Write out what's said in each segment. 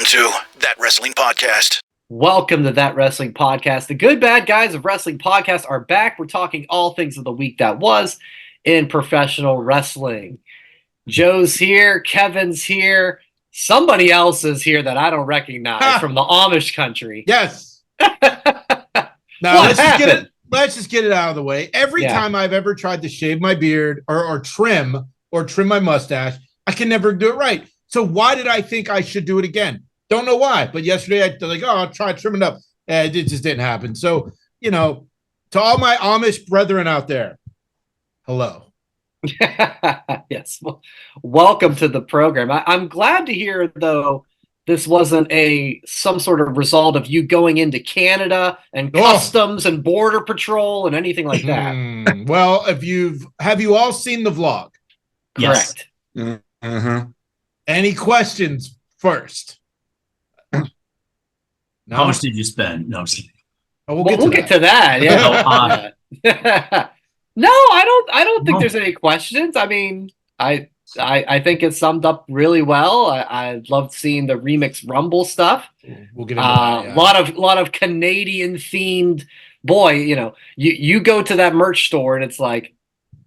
to That Wrestling Podcast. Welcome to That Wrestling Podcast. The good bad guys of Wrestling Podcast are back. We're talking all things of the week that was in professional wrestling. Joe's here. Kevin's here. Somebody else is here that I don't recognize from the Amish country. Yes. Now let's just get it out of the way. Every time I've ever tried to shave my beard or trim my mustache, I can never do it right. So why did I think I should do it again? Don't know why. But yesterday I was like, I'll try trimming up. It just didn't happen. So, to all my Amish brethren out there, hello. Yes. Well, welcome to the program. I'm glad to hear, though, this wasn't some sort of result of you going into Canada and customs and border patrol and anything like that. Well, have you all seen the vlog? Correct. Yes. Mm-hmm. Any questions first? No? How much did you spend? No, I'm just kidding. We'll get to that. Yeah. No, I don't think there's any questions. I mean, I think it summed up really well. I loved seeing the Remix Rumble stuff. We'll get into that. Yeah. Lot of Canadian themed. Boy, you go to that merch store and it's like,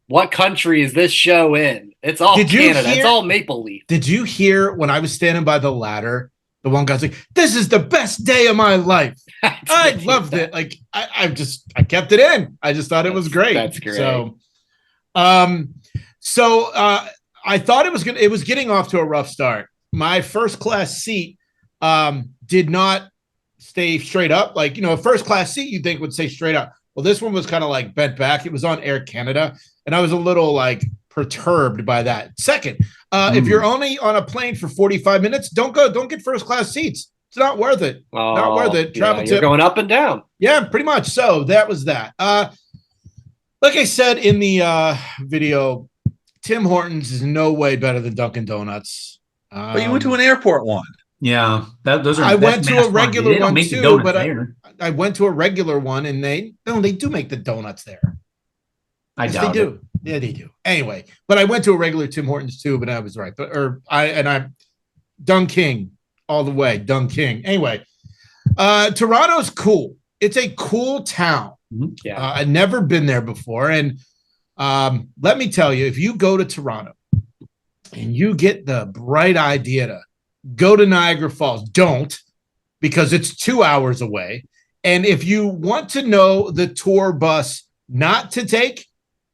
what country is this show in? It's all Canada. It's all Maple Leaf. Did you hear when I was standing by the ladder? The one guy's like, "This is the best day of my life." I loved it. Like I kept it in. I just thought it was great. That's great. So, I thought it was getting off to a rough start. My first class seat did not stay straight up. Like, a first class seat you'd think would stay straight up. Well, this one was kind of like bent back. It was on Air Canada, and I was a little perturbed by that. Second, if you're only on a plane for 45 minutes, don't get first class seats. It's not worth it. Not worth it. Travel you're tip. Going up and down. Yeah, pretty much. So that was that. Like I said in the video, Tim Hortons is no way better than Dunkin' Donuts. But you went to an airport one. Yeah, those are. I went to a regular one too, but I went to a regular one, and they do make the donuts there. I doubt they do. Yeah, they do. Anyway, but I went to a regular Tim Hortons too, but I was right. Dun King all the way. Dun King. Anyway, Toronto's cool. It's a cool town. Yeah, I've never been there before, and let me tell you, if you go to Toronto and you get the bright idea to go to Niagara Falls, don't, because it's 2 hours away. And if you want to know the tour bus not to take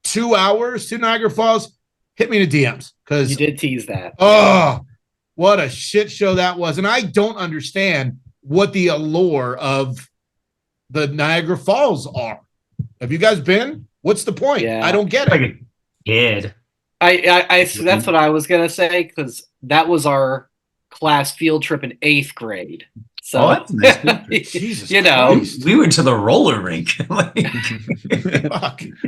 2 hours to Niagara Falls, hit me in the DMs, because you did tease that. Oh, what a shit show that was. And I don't understand what the allure of the Niagara Falls are. Have you guys been? What's the point? Yeah. I don't get it. Like a kid. I that's what I was gonna say, because that was our class field trip in 8th grade. So that's nice. Jesus Christ. We went to the roller rink.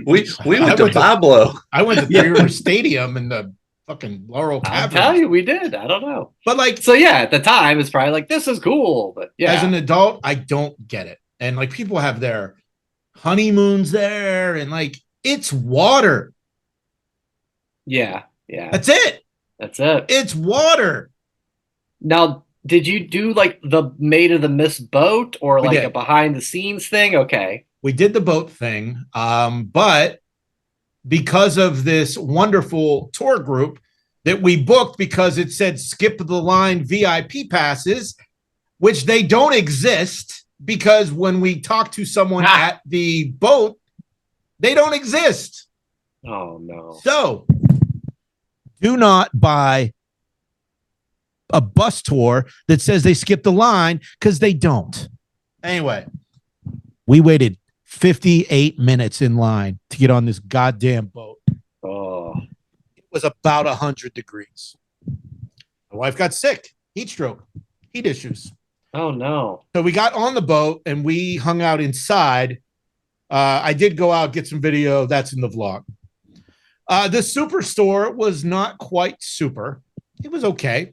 we went to Pablo. I went to Three River Stadium in the fucking Laurel Caverns. I'll tell you, we did. I don't know. But at the time, it's probably like, this is cool. But yeah. As an adult, I don't get it. And people have their honeymoons there, and it's water. Yeah. That's it. It's water. Now, did you do the Maid of the Mist boat or a behind the scenes thing? Okay. We did the boat thing. But because of this wonderful tour group that we booked, because it said skip the line VIP passes, which they don't exist, because when we talk to someone at the boat, they don't exist. Oh no. So do not buy a bus tour that says they skipped the line, because they don't. Anyway, we waited 58 minutes in line to get on this goddamn boat. Oh, it was about 100 degrees. My wife got sick, heat stroke, heat issues. Oh no. So we got on the boat and we hung out inside. I did go out, get some video. That's in the vlog. The Superstore was not quite super. It was okay.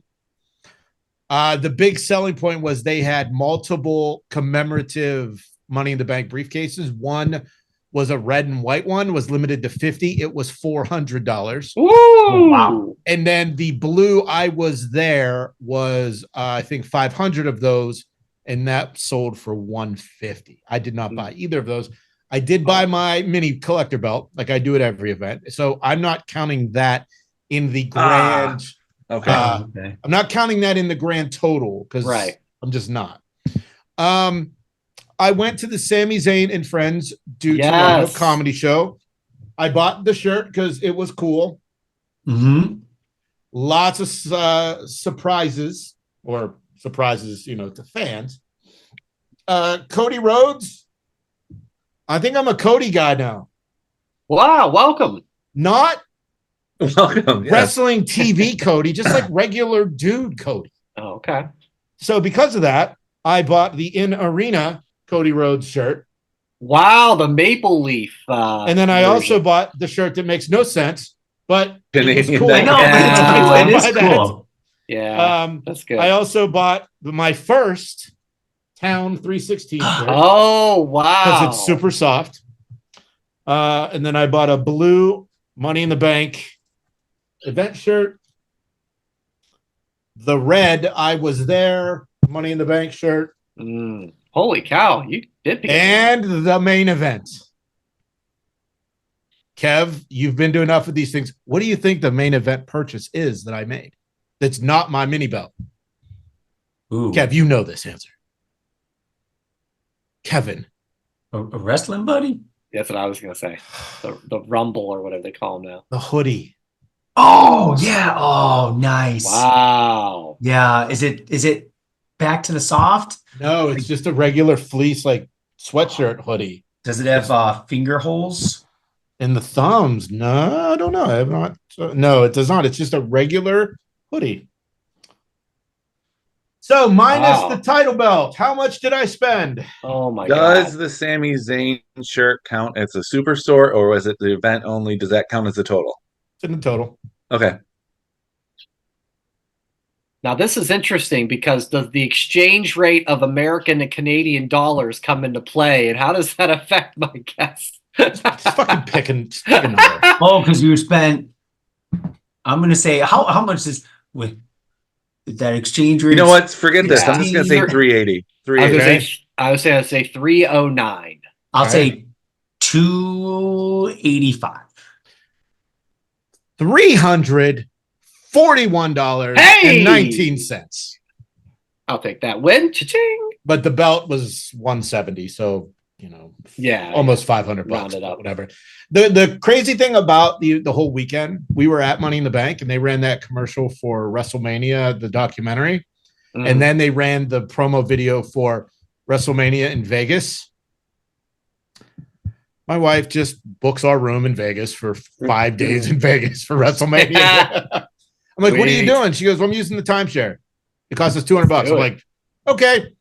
The big selling point was they had multiple commemorative Money in the Bank briefcases. One was a red and white one, was limited to 50. It was $400. Woo! Oh, wow. And then the blue I was there was I think 500 of those, and that sold for 150. I did not buy either of those. I did buy my mini collector belt, like I do at every event. So I'm not counting that in the grand. Okay. Okay. I'm not counting that in the grand total because Right. I'm just not. I went to the Sami Zayn and Friends Do Toronto Yes. comedy show. I bought the shirt because it was cool. Mm-hmm. Lots of surprises, to fans. Cody Rhodes. I think I'm a Cody guy now. Wow, welcome. Not Welcome. Yes. wrestling TV Cody, just like regular dude Cody. Oh, okay. So because of that, I bought the In Arena Cody Rhodes shirt. Wow, the maple leaf. And then I also bought the shirt that makes no sense, but it was Canadian cool. Dad. I know, Yeah. but it's I cool. It buy is that. cool. Yeah, that's good. I also bought my first Town 316 shirt Oh, wow. because it's super soft. And then I bought a blue Money in the Bank event shirt. The red I was there Money in the Bank shirt. Holy cow, you did pick And the main event. Kev, you've been to enough of these things. What do you think the main event purchase is that I made? That's not my mini belt. Ooh. Kev, you know this answer. Kevin. A wrestling buddy? That's what I was going to say. The Rumble or whatever they call them now. The hoodie. Oh, yeah. Oh, nice. Wow. Yeah. Is it back to the soft? No, it's just a regular fleece like sweatshirt hoodie. Does it have finger holes? And the thumbs. No, I don't know. I have not. No, it does not. It's just a regular hoodie. So minus Wow. the title belt, how much did I spend? Oh my Does god. the Sami Zayn shirt count as a superstore, or was it the event only? Does that count as a total? It's in the total. Okay. Now this is interesting because does the exchange rate of American and Canadian dollars come into play, and how does that affect my guess? Just fucking pick a number. Oh, because you spent. I'm going to say how much is with that exchange rate? You know what? Forget this. Yeah. I'm just going to say 380. I was going to say 309. I'll say 285. $341.19. I'll take that win. Cha-ching. But the belt was 170, so Yeah. almost $500, Round it up. whatever. The crazy thing about the whole weekend, we were at Money in the Bank, and they ran that commercial for WrestleMania, the documentary, and then they ran the promo video for WrestleMania in Vegas. My wife just books our room in Vegas for 5 days in Vegas for WrestleMania. I'm like, what are you doing? She goes, well, I'm using the timeshare. It costs us $200. I'm like, okay.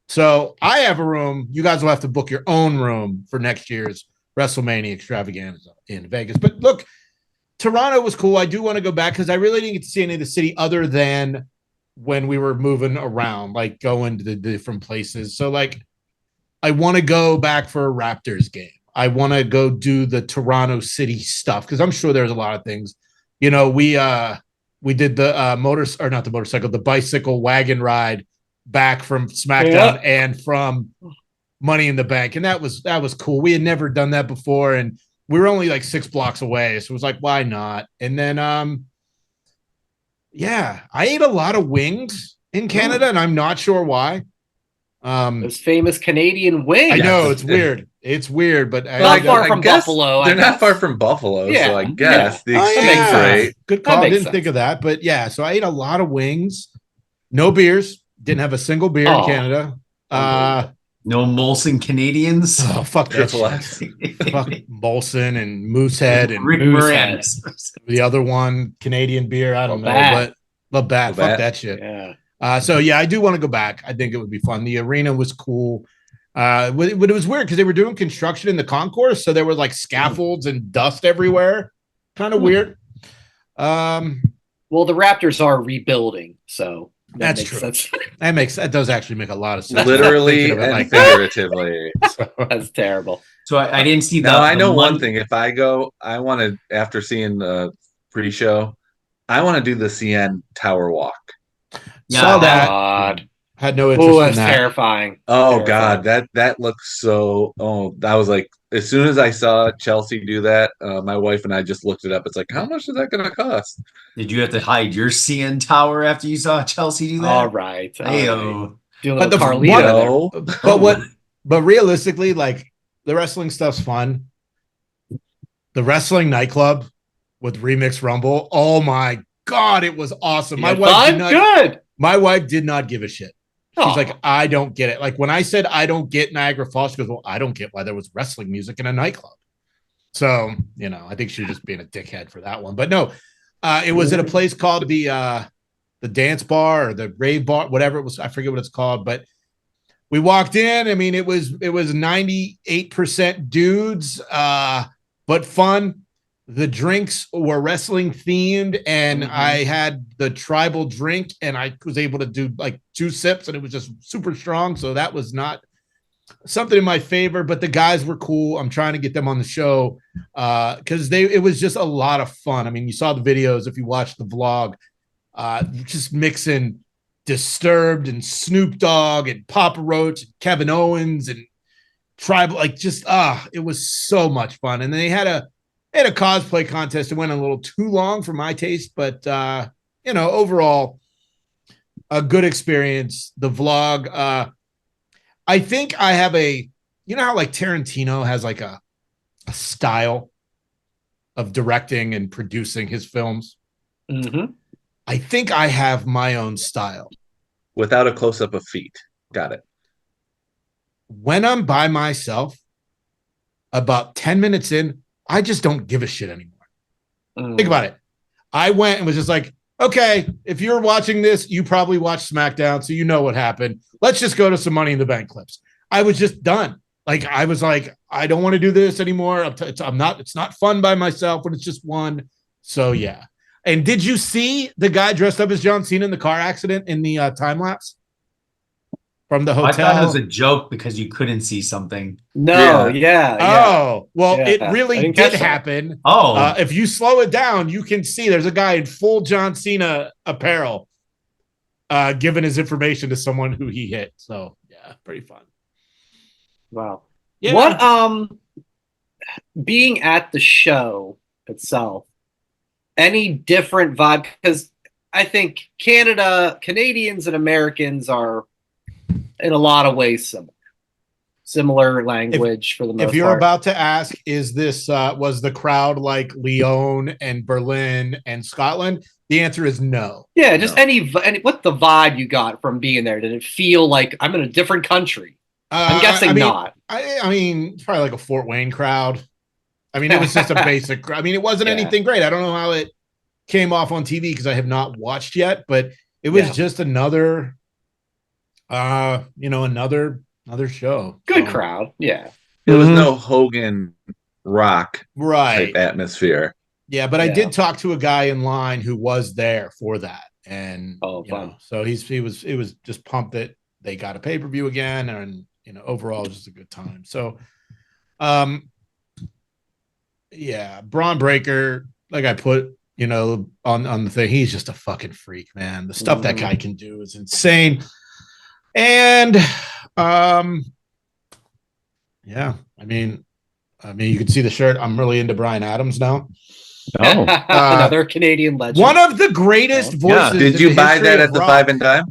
So I have a room. You guys will have to book your own room for next year's WrestleMania extravaganza in Vegas. But look, Toronto was cool. I do want to go back because I really didn't get to see any of the city other than when we were moving around, like going to the different places. So like, I want to go back for a Raptors game. I want to go do the Toronto city stuff because I'm sure there's a lot of things. We did the bicycle wagon ride back from SmackDown and from Money in the Bank, and that was cool. We had never done that before, and we were only like 6 blocks away, so it was like, why not? And then I ate a lot of wings in Canada, and I'm not sure why. Those famous Canadian wings. I know it's weird. It's weird, but Not far from Buffalo. They're not far from Buffalo, Yeah. so I guess the Oh, exchange yeah. rate. Good call. makes Didn't sense. think of that, but yeah. So I ate a lot of wings. No beers. Didn't have a single beer in Canada. No Molson Canadians. Oh, fuck that Triple X. shit. Fuck Molson and Moosehead and Rick Moosehead. Moranis. the other one, Canadian beer. I don't know, Labatt. but Labatt. Fuck Labatt. that shit. Yeah. So yeah, I do want to go back. I think it would be fun. The arena was cool. But it was weird because they were doing construction in the concourse, so there were like scaffolds and dust everywhere. Kind of weird. Well, the Raptors are rebuilding, so that That's makes true. sense. That does actually make a lot of sense. Literally Thinking of it and like that. figuratively. That's terrible. So I didn't see Now I the know one Mon- thing. If I go, I want to, after seeing the pre-show, I want to do the CN Tower Walk. Yeah, Saw that. God. Had no Oh, interest in that's that. terrifying. Oh Terrifying. God, that looks so. Oh, that was like as soon as I saw Chelsea do that, my wife and I just looked it up. It's like, how much is that going to cost? Did you have to hide your CN tower after you saw Chelsea do that? All right. Ayo. Doing But a the Carlito one- there. No, But but realistically, like the wrestling stuff's fun. The wrestling nightclub with Remix Rumble. Oh my God, it was awesome. You had fun? Good. My wife did not give a shit. She's Oh. like, I don't get it. Like when I said I don't get Niagara Falls, she goes, well, I don't get why there was wrestling music in a nightclub. So, I think she was just being a dickhead for that one. But no, it was at a place called the dance bar or the rave bar, whatever it was. I forget what it's called, but we walked in. I mean, it was 98% dudes, but fun. The drinks were wrestling themed, and I had the tribal drink, and I was able to do like 2 sips, and it was just super strong. So that was not something in my favor, but the guys were cool. I'm trying to get them on the show because it was just a lot of fun. I mean, you saw the videos if you watched the vlog, just mixing Disturbed and Snoop Dogg and Papa Roach, and Kevin Owens and tribal, like just it was so much fun. And then they had a cosplay contest. It went a little too long for my taste, but overall a good experience. The vlog, I think I have how like Tarantino has like a style of directing and producing his films. Mm-hmm. I think I have my own style. without a close-up of feet. Got it. When I'm by myself, about 10 minutes in, I just don't give a shit anymore. Think about it. I went and was just like, okay, if you're watching this, you probably watched SmackDown, so you know what happened. Let's just go to some Money in the Bank clips. I was just done. Like, I was like, I don't want to do this anymore. It's not fun by myself when it's just one. So, yeah. And did you see the guy dressed up as John Cena in the car accident in the time lapse from the hotel? I thought it was a joke because you couldn't see something. No, yeah. Oh, well, Yeah. it I really didn't did catch that. happen. Oh, If you slow it down, you can see there's a guy in full John Cena apparel giving his information to someone who he hit. So, yeah, pretty fun. Wow. Yeah. What being at the show itself, any different vibe? Because I think Canadians and Americans are in a lot of ways similar language for the most part. If you're about to ask, is this was the crowd like Lyon and Berlin and Scotland? The answer is no. Yeah, just No. any what's the vibe you got from being there? Did it feel like I'm in a different country? I'm guessing not. I mean, it's probably like a Fort Wayne crowd. I mean, it was just a basic. I mean, it wasn't Yeah. anything great. I don't know how it came off on TV because I have not watched yet, but it was just another, another show. Good So, crowd. Yeah. It was no Hogan Rock right? type atmosphere. Yeah, but I Yeah. did talk to a guy in line who was there for that, and fun. so he was just pumped that they got a pay-per-view again, and overall it was just a good time. So, yeah, Braun Breaker, like I put on the thing, he's just a fucking freak, man. The stuff that guy can do is insane, and yeah, I mean, you can see the shirt. I'm really into Bryan Adams now. oh. Another Canadian legend. One of the greatest voices. Did in you the buy history that of at the rock. 5 and Dime?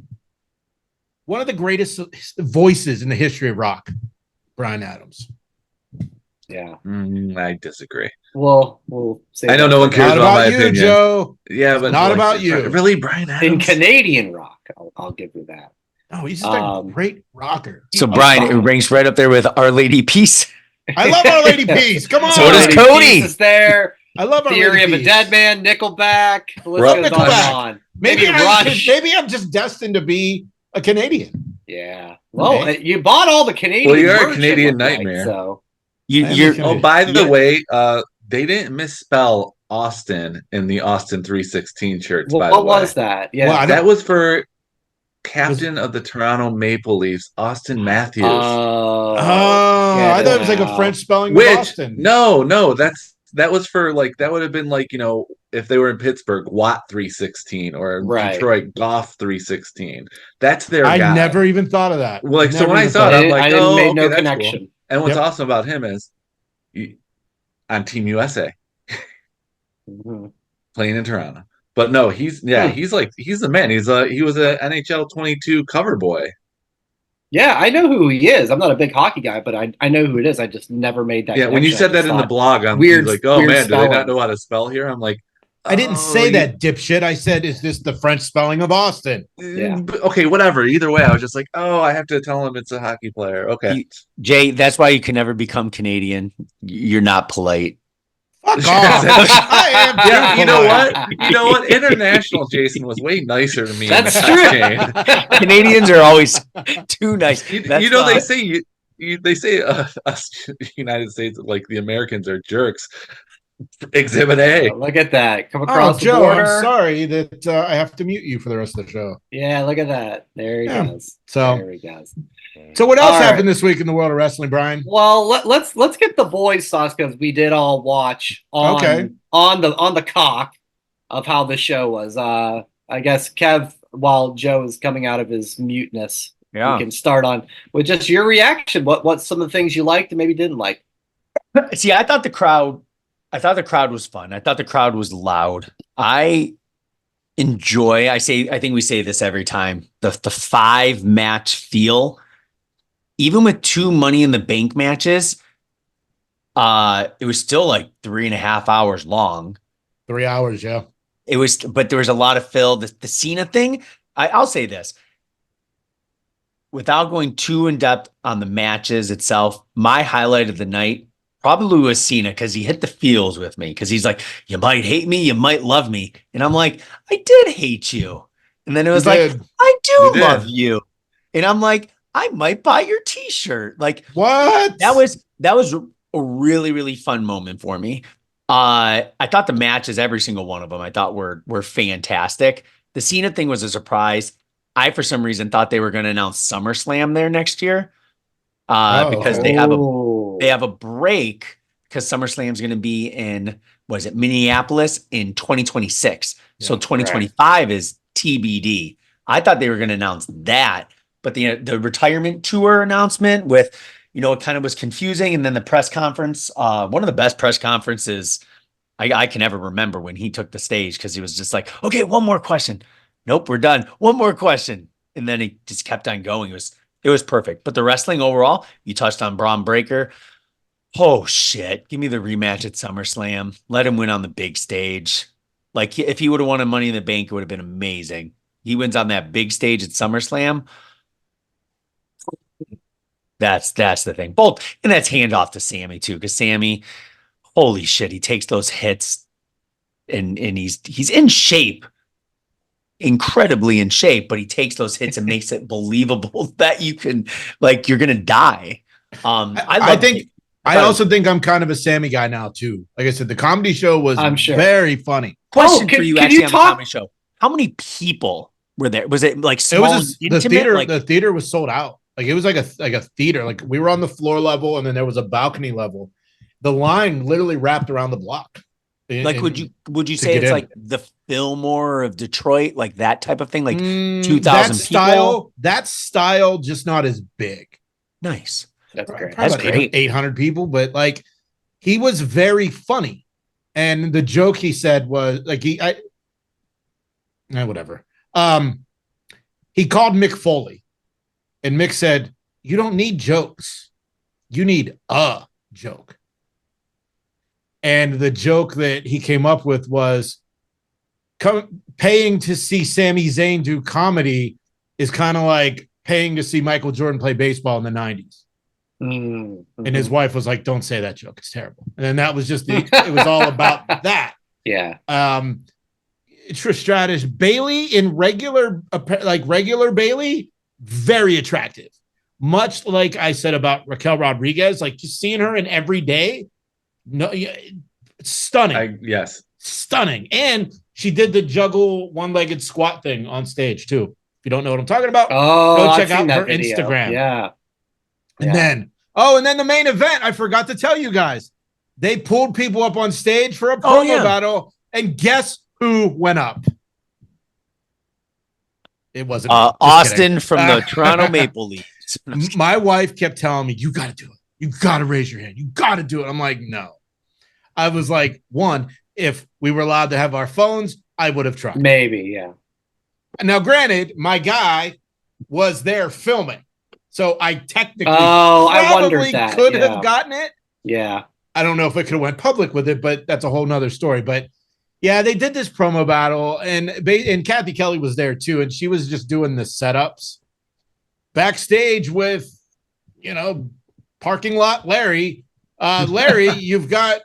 One of the greatest voices in the history of rock, Bryan Adams. Yeah. I disagree. Well, we'll say I know that no one for cares Not about my about you, opinion. Joe. Yeah, but Not like, about you. Really, Bryan now. In Adams? Canadian rock, I'll give you that. No, he's just a great rocker. So Brian, it ranks right up there with Our Lady Peace. I love Our Lady Peace. Come on. So does Lady Cody. Peace is there. I love Our Theory Lady of a Peace. Dead Man, Nickelback. The list Love goes on Nickelback. and on. Maybe Rush. I'm just destined to be a Canadian. Yeah. Well, Okay. you bought all the Canadian. Well, you're a merch, it Canadian looked like, nightmare. so You're Oh, by the Yeah. way, they didn't misspell Austin in the Austin 316 shirts. well, by the what way, was that? Yeah. Well, I that was for captain of the Toronto Maple Leafs, Austin Matthews. Oh, Oh, I thought it was like a French spelling of Which Boston. no, that was for like that would have been like if they were in Pittsburgh, Watt 316 or Right. Detroit Goff 316. That's their I guy. never even thought of that. Well, like so Never when I even saw thought it, of I'm like, I didn't oh, make okay, no that's connection. cool. And what's Yep. awesome about him is on Team USA Mhm. playing in Toronto. But no, he's the man. He was a NHL 22 cover boy. Yeah, I know who he is. I'm not a big hockey guy, but I know who it is. I just never made that Yeah, when you connection. I said that just in the thought, blog, he's weird, like, oh weird man, do they not spelling. know how to spell here? I'm like, I didn't say you- that, dipshit. I said, is this the French spelling of Austin? Yeah. Okay, whatever. Either way, I was just like, oh, I have to tell him it's a hockey player. Okay. Jay, that's why you can never become Canadian. You're not polite. Fuck off. I am too Yeah, you know polite. what? You know what? International Jason was way nicer to me. That's in the true. chain. Canadians are always too nice. You know they say they say us United States like the Americans are jerks. Exhibit A. Look at that. Come Oh, across the Joe, border. I'm sorry that I have to mute you for the rest of the show. Yeah, look at that. There he Yeah. goes. So- there he goes. So what else All happened right. this week in the world of wrestling, Brian? Well, let's get the boys' thoughts because we did all watch on Okay. on the cock of how the show was. I guess Kev, while Joe is coming out of his muteness, we can start on with just your reaction. What's some of the things you liked and maybe didn't like? See, I thought the crowd was fun. I thought the crowd was loud. I think we say this every time. The 5-match feel, even with 2 Money in the Bank matches, it was still like 3.5 hours long. 3 hours, yeah. It was, but there was a lot of fill. The Cena thing, I'll say this. Without going too in depth on the matches itself, my highlight of the night probably was Cena because he hit the feels with me because he's like, you might hate me, you might love me. And I'm like, I did hate you. And then it was like, I do love you. And I'm like, I might buy your t-shirt. Like, what? That was a really, really fun moment for me. I thought the matches, every single one of them, I thought were fantastic. The Cena thing was a surprise. I, for some reason, thought they were going to announce SummerSlam there next year because they have a break because SummerSlam is going to be in, was it Minneapolis in 2026. Yeah, so 2025 is TBD. I thought they were going to announce that, but the retirement tour announcement with, it kind of was confusing. And then the press conference, one of the best press conferences I can ever remember when he took the stage because he was just like, okay, one more question. Nope, we're done. One more question. And then he just kept on going. It was perfect. But the wrestling overall, you touched on Braun Breaker. Oh, shit. Give me the rematch at SummerSlam. Let him win on the big stage. Like, if he would have won a Money in the Bank, it would have been amazing. He wins on that big stage at SummerSlam. That's the thing. Both, and that's hand off to Sammy, too, because Sammy, holy shit, he takes those hits, and he's in shape. Incredibly in shape, but he takes those hits and makes it believable that you can, like, you're gonna die. I also think I'm kind of a Sammy guy now too. Like I said, the comedy show was very funny. Question for you, actually, on the comedy show: how many people were there? Was it like small? It was the theater. The theater was sold out. Like it was like a theater. Like we were on the floor level, and then there was a balcony level. The line literally wrapped around the block. Like, would you say it's like the Fillmore of Detroit, like that type of thing, like 2,000 people? That style, just not as big. Nice. That's great. That's great. 800 people, but like he was very funny, and the joke he said was like whatever. He called Mick Foley, and Mick said, "You don't need jokes, you need a joke." And the joke that he came up with was paying to see Sami Zayn do comedy is kind of like paying to see Michael Jordan play baseball in the 90s. Mm-hmm. And his wife was like, don't say that joke. It's terrible. And then that was just it was all about that. Yeah. Trish Stratus, Bailey in regular Bailey, very attractive. Much like I said about Raquel Rodriguez, like just seeing her in every day. No, stunning. Yes. Stunning. And she did the juggle one-legged squat thing on stage too. If you don't know what I'm talking about, go check out her video. Instagram. Yeah. And then Oh, and then the main event, I forgot to tell you guys. They pulled people up on stage for a Oh, promo yeah. battle, and guess who went up? It wasn't me. Just Austin kidding. from the Toronto Maple Leafs. My wife kept telling me, you got to do it. You got to raise your hand. You got to do it. I'm like, no. I was like, one, if we were allowed to have our phones, I would have tried. Maybe, yeah. Now, granted, my guy was there filming. So I technically I wondered probably that. could Yeah. have gotten it. Yeah. I don't know if I could have went public with it, but that's a whole nother story. But yeah, they did this promo battle, and Kathy Kelly was there too, and she was just doing the setups backstage with, parking lot Larry. Larry, you've got,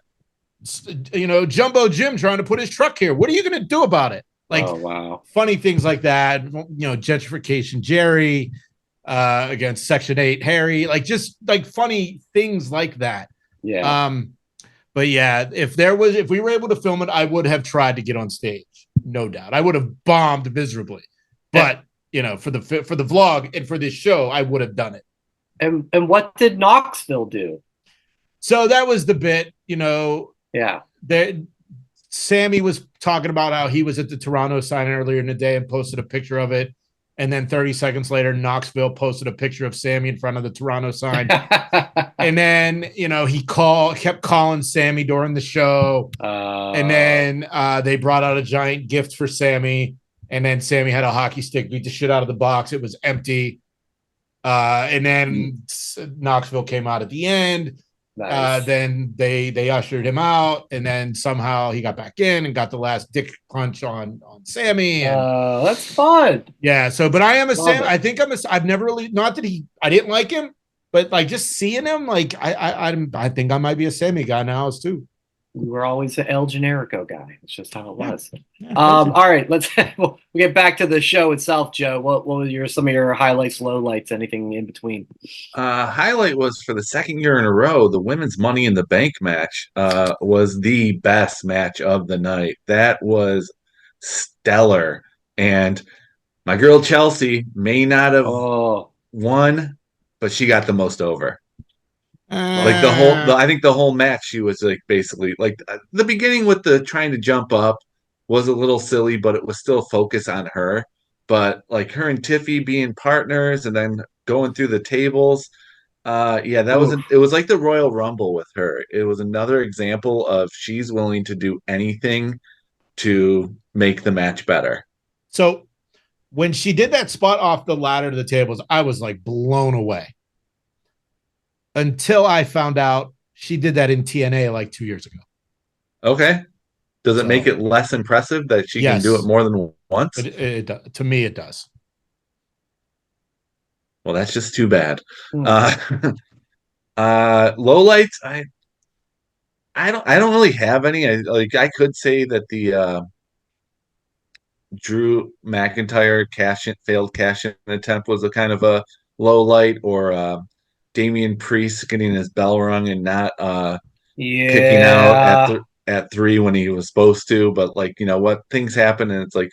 Jumbo Jim trying to put his truck here. What are you going to do about it? Like, oh, wow. Funny things like that. Gentrification Jerry against Section 8 Harry, like just like funny things like that. Yeah. But yeah, if we were able to film it, I would have tried to get on stage, no doubt. I would have bombed miserably, but for the vlog and for this show, I would have done it. And what did Knoxville do? So that was the bit, Yeah. Sammy was talking about how he was at the Toronto sign earlier in the day and posted a picture of it. And then 30 seconds later, Knoxville posted a picture of Sammy in front of the Toronto sign. And then, he kept calling Sammy during the show. And then they brought out a giant gift for Sammy. And then Sammy had a hockey stick, beat the shit out of the box. It was empty. And then Knoxville came out at the end. Nice. Then they ushered him out, and then somehow he got back in and got the last dick punch on Sammy. And that's fun. Yeah. So, but I am a Love Sam. it. I think I've never really, not that I didn't like him, but like just seeing him, like I think I might be a Sammy guy now too. You were always an El Generico guy. It's just how it was. All right, we'll get back to the show itself, Joe. What were some of your highlights, lowlights, anything in between? Highlight was for the second year in a row, the women's Money in the Bank match was the best match of the night. That was stellar. And my girl Chelsea may not have won, but she got the most over. Like I think the whole match, she was like basically like the beginning with the trying to jump up was a little silly, but it was still focused on her. But like her and Tiffy being partners and then going through the tables, it was like the Royal Rumble with her. It was another example of she's willing to do anything to make the match better. So when she did that spot off the ladder to the tables, I was like blown away. Until I found out she did that in TNA like 2 years ago. Okay. Does it make it less impressive that she can do it more than once? To me, it does. Well, that's just too bad. Lowlights, I don't really have any. I could say that the Drew McIntyre failed cash in attempt was a kind of a low light, or Damian Priest getting his bell rung and not kicking out at 3 when he was supposed to. But what, things happen, and it's like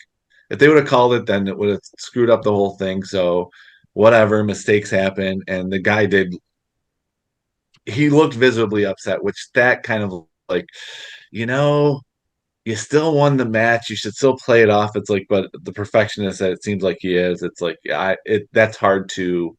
if they would have called it, then it would have screwed up the whole thing. So whatever, mistakes happen, and the guy he looked visibly upset, which that kind of like, you still won the match. You should still play it off. It's like, but the perfectionist that it seems like he is, it's like, that's hard to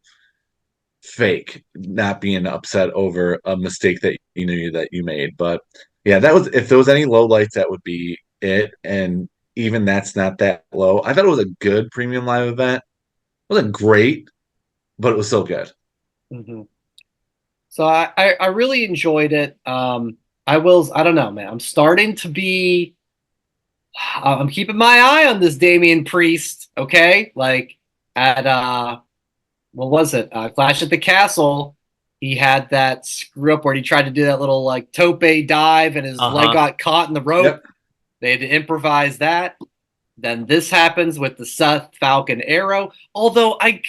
fake, not being upset over a mistake that that you made. But yeah, that was, if there was any low lights, that would be it. And even that's not that low. I thought it was a good premium live event. It wasn't great, but it was still good. Mm-hmm. So I really enjoyed it. I don't know, man. I'm keeping my eye on this Damian Priest. Okay. Like at, what was it? Clash at the Castle. He had that screw up where he tried to do that little like tope dive and his leg got caught in the rope. Yep. They had to improvise that. Then this happens with the Seth Falcon arrow. Although I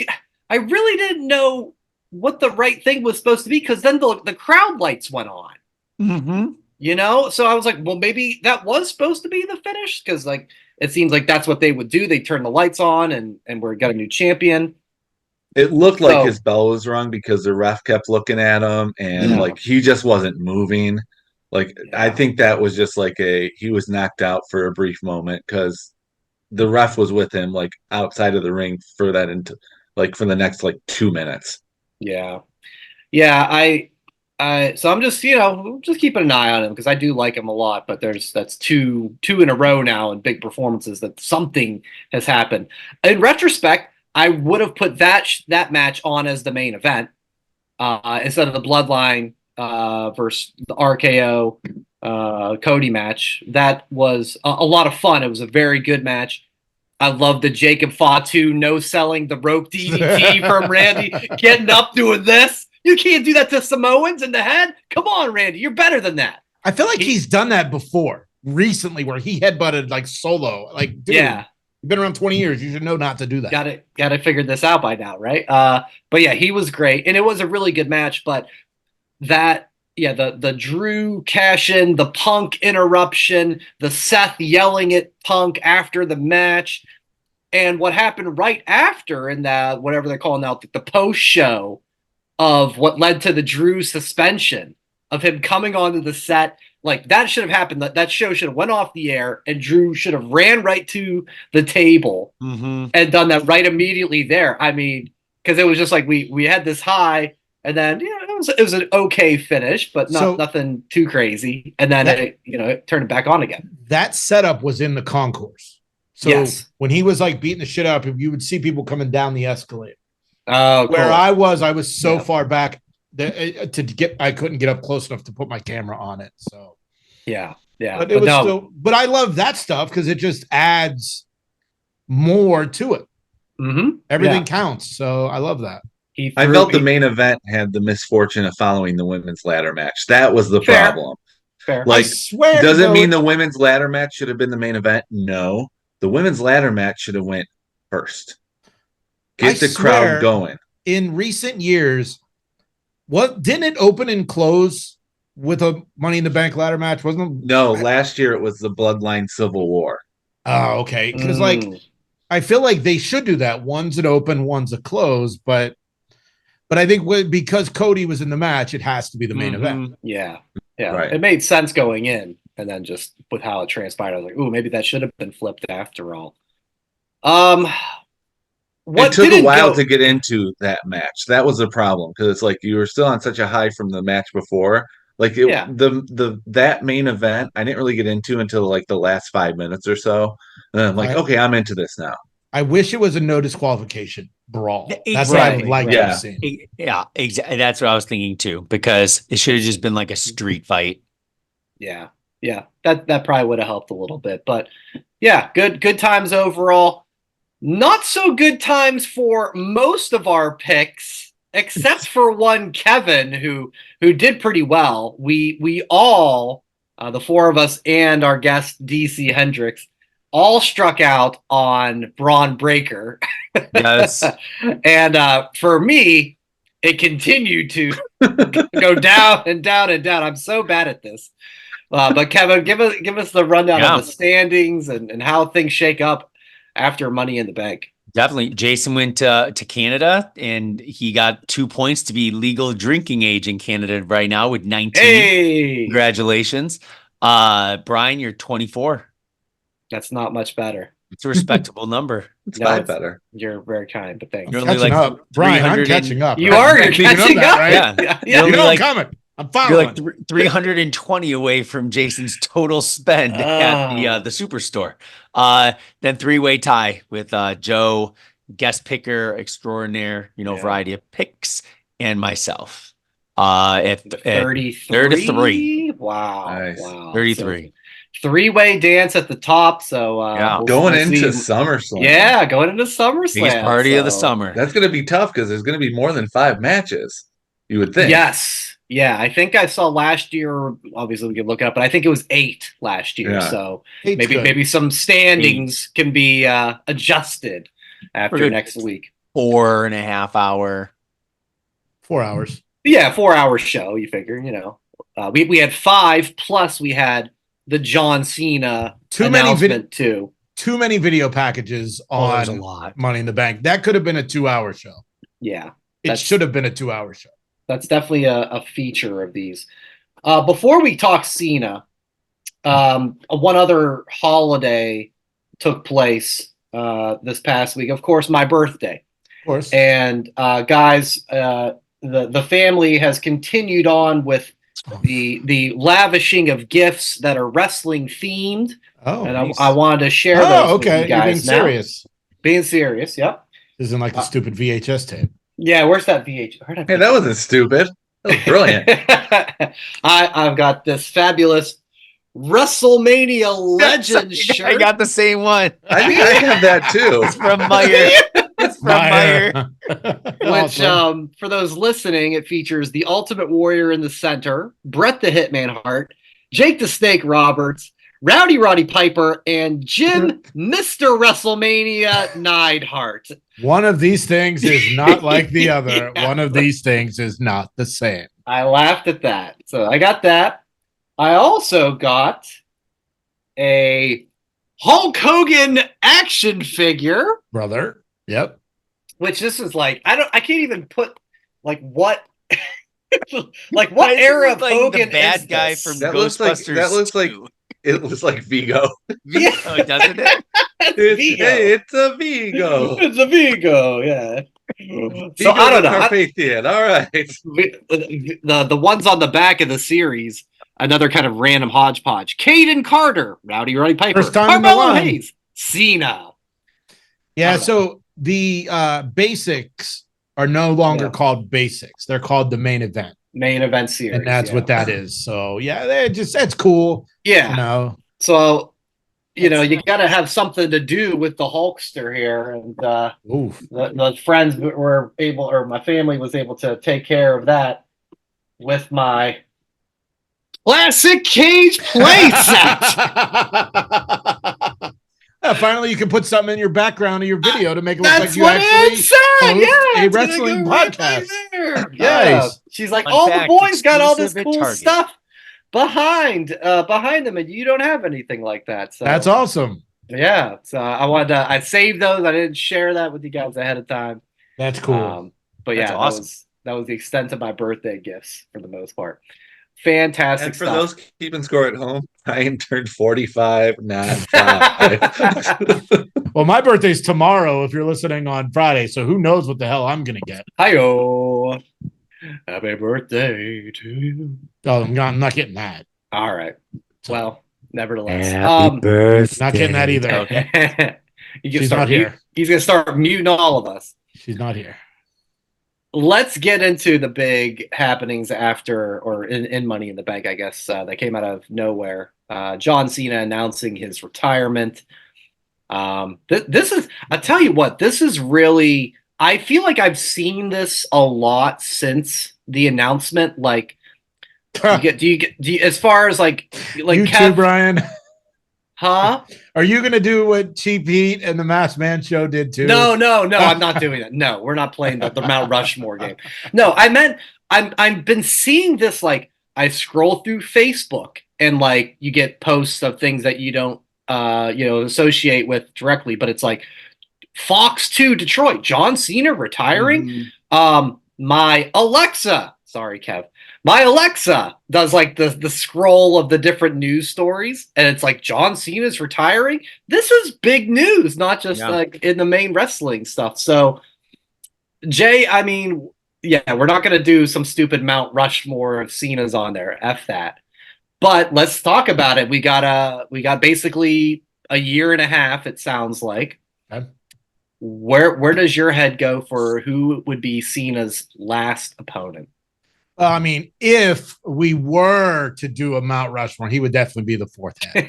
really didn't know what the right thing was supposed to be, because then the crowd lights went on. Mm-hmm. So I was like, well, maybe that was supposed to be the finish, because like it seems like that's what they would do. They turn the lights on and we got a new champion. It looked like So- his bell was rung because the ref kept looking at him and Yeah. like he just wasn't moving. Like I Yeah. think that was just like he was knocked out for a brief moment because the ref was with him like outside of the ring for that into like for the next like 2 minutes. Yeah. Yeah. So I'm just, just keeping an eye on him because I do like him a lot, but that's two in a row now in big performances that something has happened. In retrospect, I would have put that match on as the main event instead of the Bloodline versus the RKO Cody match. That was a lot of fun. It was a very good match. I love the Jacob Fatu no selling the rope DDT from Randy, getting up doing this. You can't do that to Samoans in the head. Come on, Randy, you're better than that. I feel like he's done that before recently, where he headbutted like Solo. Like, dude, Yeah, you've been around 20 years. You should know not to do that. got to figure this out by now, right? But yeah, he was great, and it was a really good match. But the Drew cash in, the Punk interruption, the Seth yelling at Punk after the match, and what happened right after in that whatever they're calling now the post show of what led to the Drew suspension of him coming onto the set. Like that should have happened. That show should have went off the air, and Drew should have ran right to the table and done that right immediately there. I mean, because it was just like we had this high. And then it was an okay finish, but nothing too crazy. And then it turned it back on again. That setup was in the concourse. So yes. When he was like beating the shit up, you would see people coming down the escalator. Oh, cool. Where I was so far back that I couldn't get up close enough to put my camera on it. So yeah. But it was still. But I love that stuff because it just adds more to it. Mm-hmm. Everything counts. So I love that. I felt the main event had the misfortune of following the women's ladder match. That was the problem. Fair. Like, I swear, does it mean the women's ladder match should have been the main event? No. The women's ladder match should have went first. Get the crowd going. In recent years, didn't it open and close with a Money in the Bank ladder match? Wasn't it? No, last year it was the Bloodline Civil War. Oh, okay. Because I feel like they should do that. One's an open, one's a close, but I think because Cody was in the match, it has to be the main event. Yeah. Right. It made sense going in, and then just with how it transpired, I was like, "Ooh, maybe that should have been flipped after all." It took a while to get into that match. That was the problem because it's like you were still on such a high from the match before. Like that main event, I didn't really get into until like the last 5 minutes or so. And I'm like, okay, I'm into this now. I wish it was a no disqualification brawl. Exactly. That's what I would like to have seen. Yeah, exactly. That's what I was thinking too, because it should have just been like a street fight. Yeah. That probably would have helped a little bit, but yeah, good times overall. Not so good times for most of our picks, except for one Kevin who did pretty well. We all, the four of us and our guest DC Hendricks, all struck out on Braun Breaker. Yes. And for me, it continued to go down and down and down. I'm so bad at this. But Kevin, give us the rundown of the standings and how things shake up after Money in the Bank. Definitely. Jason went to Canada, and he got 2 points to be legal drinking age in Canada right now with 19. Hey! Congratulations. Brian, you're 24. That's not much better. It's a respectable number. It's 5 better. You're very kind, but thanks. You're only like up. Brian, I'm catching up. You are. You're catching up. Right? Yeah. You know I'm coming. I'm following. You're like 320 away from Jason's total spend at the superstore. Then 3-way tie with Joe, guest picker extraordinaire, variety of picks, and myself. At 33. Wow. Nice. Wow. 33. So, 3-way dance at the top. So going into SummerSlam. Yeah, going into SummerSlam. Biggest party of the summer. That's going to be tough because there's going to be more than 5 matches. You would think. Yes. Yeah, I think I saw last year. Obviously, we can look it up, but I think it was 8 last year. Yeah. So maybe some standings can be adjusted after next week. 4.5 hour. 4 hours. Yeah, 4-hour show. You figure, we had 5 plus we had the John Cena announcement too. Too many video packages on a lot. Money in the Bank. That could have been a 2-hour show. Yeah. It should have been a 2-hour show. That's definitely a feature of these. Before we talk Cena, one other holiday took place this past week. Of course, my birthday. Of course. And guys, the family has continued on with the lavishing of gifts that are wrestling themed. Oh, and nice. I wanted to share those with you guys. You're being serious. Being serious, yep. Isn't like the stupid VHS tape. Yeah, where's that VHS? Hey, that wasn't stupid. That was brilliant. I've got this fabulous WrestleMania Legend shirt. I got the same one. I think I have that too. It's from Meyer. It's from Meyer. Which, Awesome. for those listening, it features the Ultimate Warrior in the center, Bret the Hitman Hart, Jake the Snake Roberts, Rowdy Roddy Piper, and Jim Mr. WrestleMania Neidhart. One of these things is not like the other. One of these things is not the same. I laughed at that. So I got that. I also got a Hulk Hogan action figure. Brother. Yep. Which this is like, I can't even put like what like what era of like Hogan the bad is guy this? from That Ghostbusters? looks like it was like Vigo. Yeah. Oh, doesn't it? Vigo. Hey, it's a Vigo. It's a Vigo, yeah. So Vigo I don't the know. Carpathian. All right. The ones on the back of the series, another kind of random hodgepodge. Caden Carter, Rowdy Roddy Piper, First time in the Carmelo line. Hayes, Cena. Yeah, so the basics are no longer called basics. They're called the main event. Main event series. And that's what that is. So yeah, that's cool. Yeah. You know. So you got to have something to do with the Hulkster here, and the friends were able, or my family was able to take care of that with my classic cage playset. Finally, you can put something in your background of your video to make it look That's like you what actually it said. host Yeah, a wrestling podcast. Yeah, Nice. she's like, Fun all fact, the boys got all this exclusive at cool Target. stuff behind them, and you don't have anything like that. So That's awesome. yeah. So I saved those. I didn't share that with you guys ahead of time. That's cool. But That's yeah, awesome. that was the extent of my birthday gifts for the most part. Fantastic And for stuff. those keeping score at home, Ryan turned 45, not 5. Well, my birthday's tomorrow if you're listening on Friday, so who knows what the hell I'm going to get. Hi-yo. Happy birthday to you. Oh, I'm not getting that. All right. Well, nevertheless. Happy birthday. Not getting that either. Okay. She's not here. He's going to start muting all of us. She's not here. Let's get into the big happenings after, or in Money in the Bank, I guess, that came out of nowhere. John Cena announcing his retirement. This is, I tell you what, this is really, I feel like I've seen this a lot since the announcement. Like, do you get as far as like you Kev, too, Brian? Huh? Are you going to do what Cheap Heat and the Masked Man show did too? No, I'm not doing that. No, we're not playing the Mount Rushmore game. No, I meant I've been seeing this, like I scroll through Facebook and like you get posts of things that you don't associate with directly, but it's like Fox 2 Detroit, John Cena retiring. My Alexa, sorry, Kev. My Alexa does like the scroll of the different news stories, and it's like John Cena's retiring. This is big news, not just like in the main wrestling stuff. So, Jay, I mean, yeah, we're not going to do some stupid Mount Rushmore of Cena's on there. F that. But let's talk about it. We got basically a year and a half, it sounds like. Okay. Where does your head go for who would be Cena's last opponent? I mean, if we were to do a Mount Rushmore, he would definitely be the fourth head.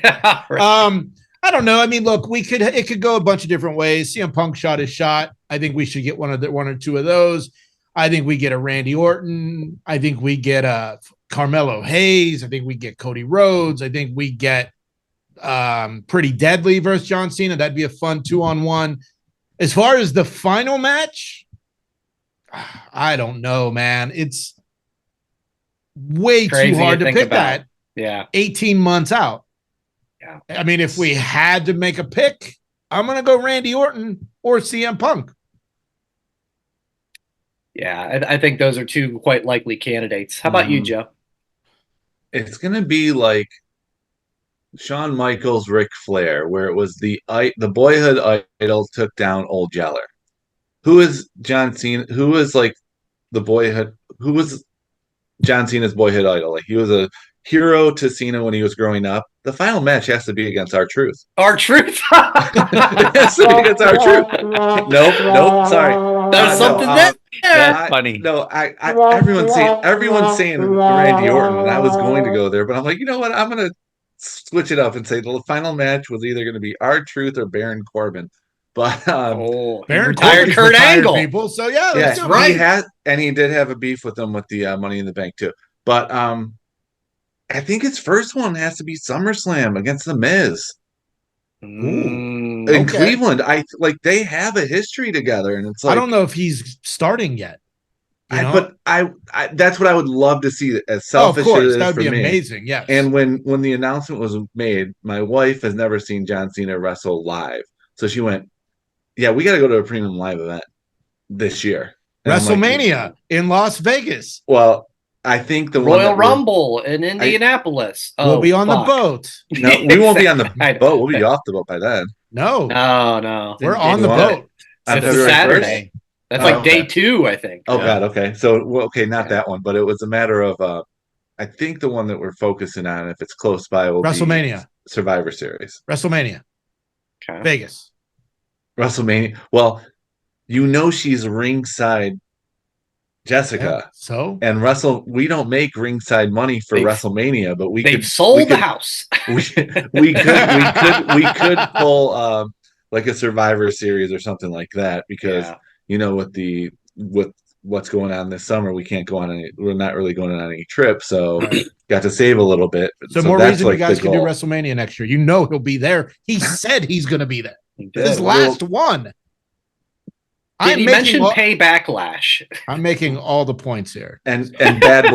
Right. I don't know. I mean, look, it could go a bunch of different ways. CM Punk shot his shot. I think we should get one or two of those. I think we get a Randy Orton. I think we get a Carmelo Hayes. I think we get Cody Rhodes. I think we get Pretty Deadly versus John Cena. That'd be a fun 2-on-1. As far as the final match, I don't know, man. It's way too hard to pick that. Yeah. 18 months out. Yeah. I mean, if we had to make a pick, I'm going to go Randy Orton or CM Punk. Yeah, I think those are two quite likely candidates. How about you, Joe? It's gonna be like Shawn Michaels, Ric Flair, where it was the boyhood idol took down old Yeller. Who is John Cena? Who is like the boyhood? Who was John Cena's boyhood idol? Like he was a hero to Cena when he was growing up. The final match has to be against R-Truth. R-Truth. It has to be against R-Truth. Nope. Sorry, There's something there. That's funny. No, everyone's saying Randy Orton, and I was going to go there, but I'm like, you know what? I'm gonna switch it up and say the final match was either going to be R-Truth or Baron Corbin. But Baron retired Corbin's Kurt retired Angle. people. So yeah, yeah, let's do it. he had, and he did have a beef with them with the Money in the Bank too. But I think his first one has to be SummerSlam against The Miz in okay. Cleveland. I like they have a history together, and it's like I don't know if he's starting yet. But I that's what I would love to see. As of selfish course, as it that is would for be me. amazing. Yes. And when the announcement was made, my wife has never seen John Cena wrestle live, so she went, "Yeah, we got to go to a premium live event this year." And I'm like, WrestleMania in Las Vegas. well, I think the Royal Rumble in Indianapolis. We'll be on the boat. No, we won't be on the I know. boat. We'll be off the boat by then. No, No. we're on the boat. On It's February Saturday. 1st? That's Oh, like okay. day 2, I think. Oh Yeah. God, okay. So not that one, but it was a matter of I think the one that we're focusing on, if it's close by, will WrestleMania. be Survivor Series. WrestleMania. Okay. Vegas. WrestleMania. Well, she's ringside Jessica. Yeah, so And we don't make ringside money for WrestleMania, but they've sold the house. we could pull like a Survivor Series or something like that because with what's going on this summer, we're not really going on any trip, so got to save a little bit. So more that's reason like you guys the can do goal. WrestleMania next year. He'll be there. He said he's going to be there. His Did last one. he mention pay backlash? I'm making all the points here. And bad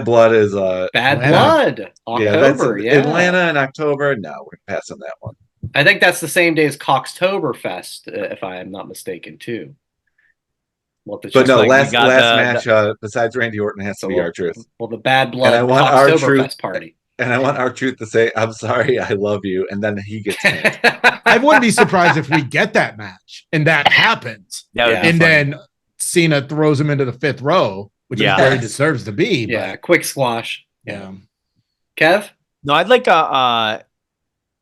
blood is Bad Atlanta. Blood. October, Atlanta in October. No, we're passing that one. I think that's the same day as Coxtoberfest, if I am not mistaken, too. But no, like last match besides Randy Orton has to be R-Truth. Well, the Bad Blood And I want Coxtoberfest party. And I want R-Truth to say, "I'm sorry, I love you," and then he gets pinned. I wouldn't be surprised if we get that match and that happens. And then Cena throws him into the 5th row, which is where he deserves to be. Yeah, quick squash. Yeah. Kev? No, I'd like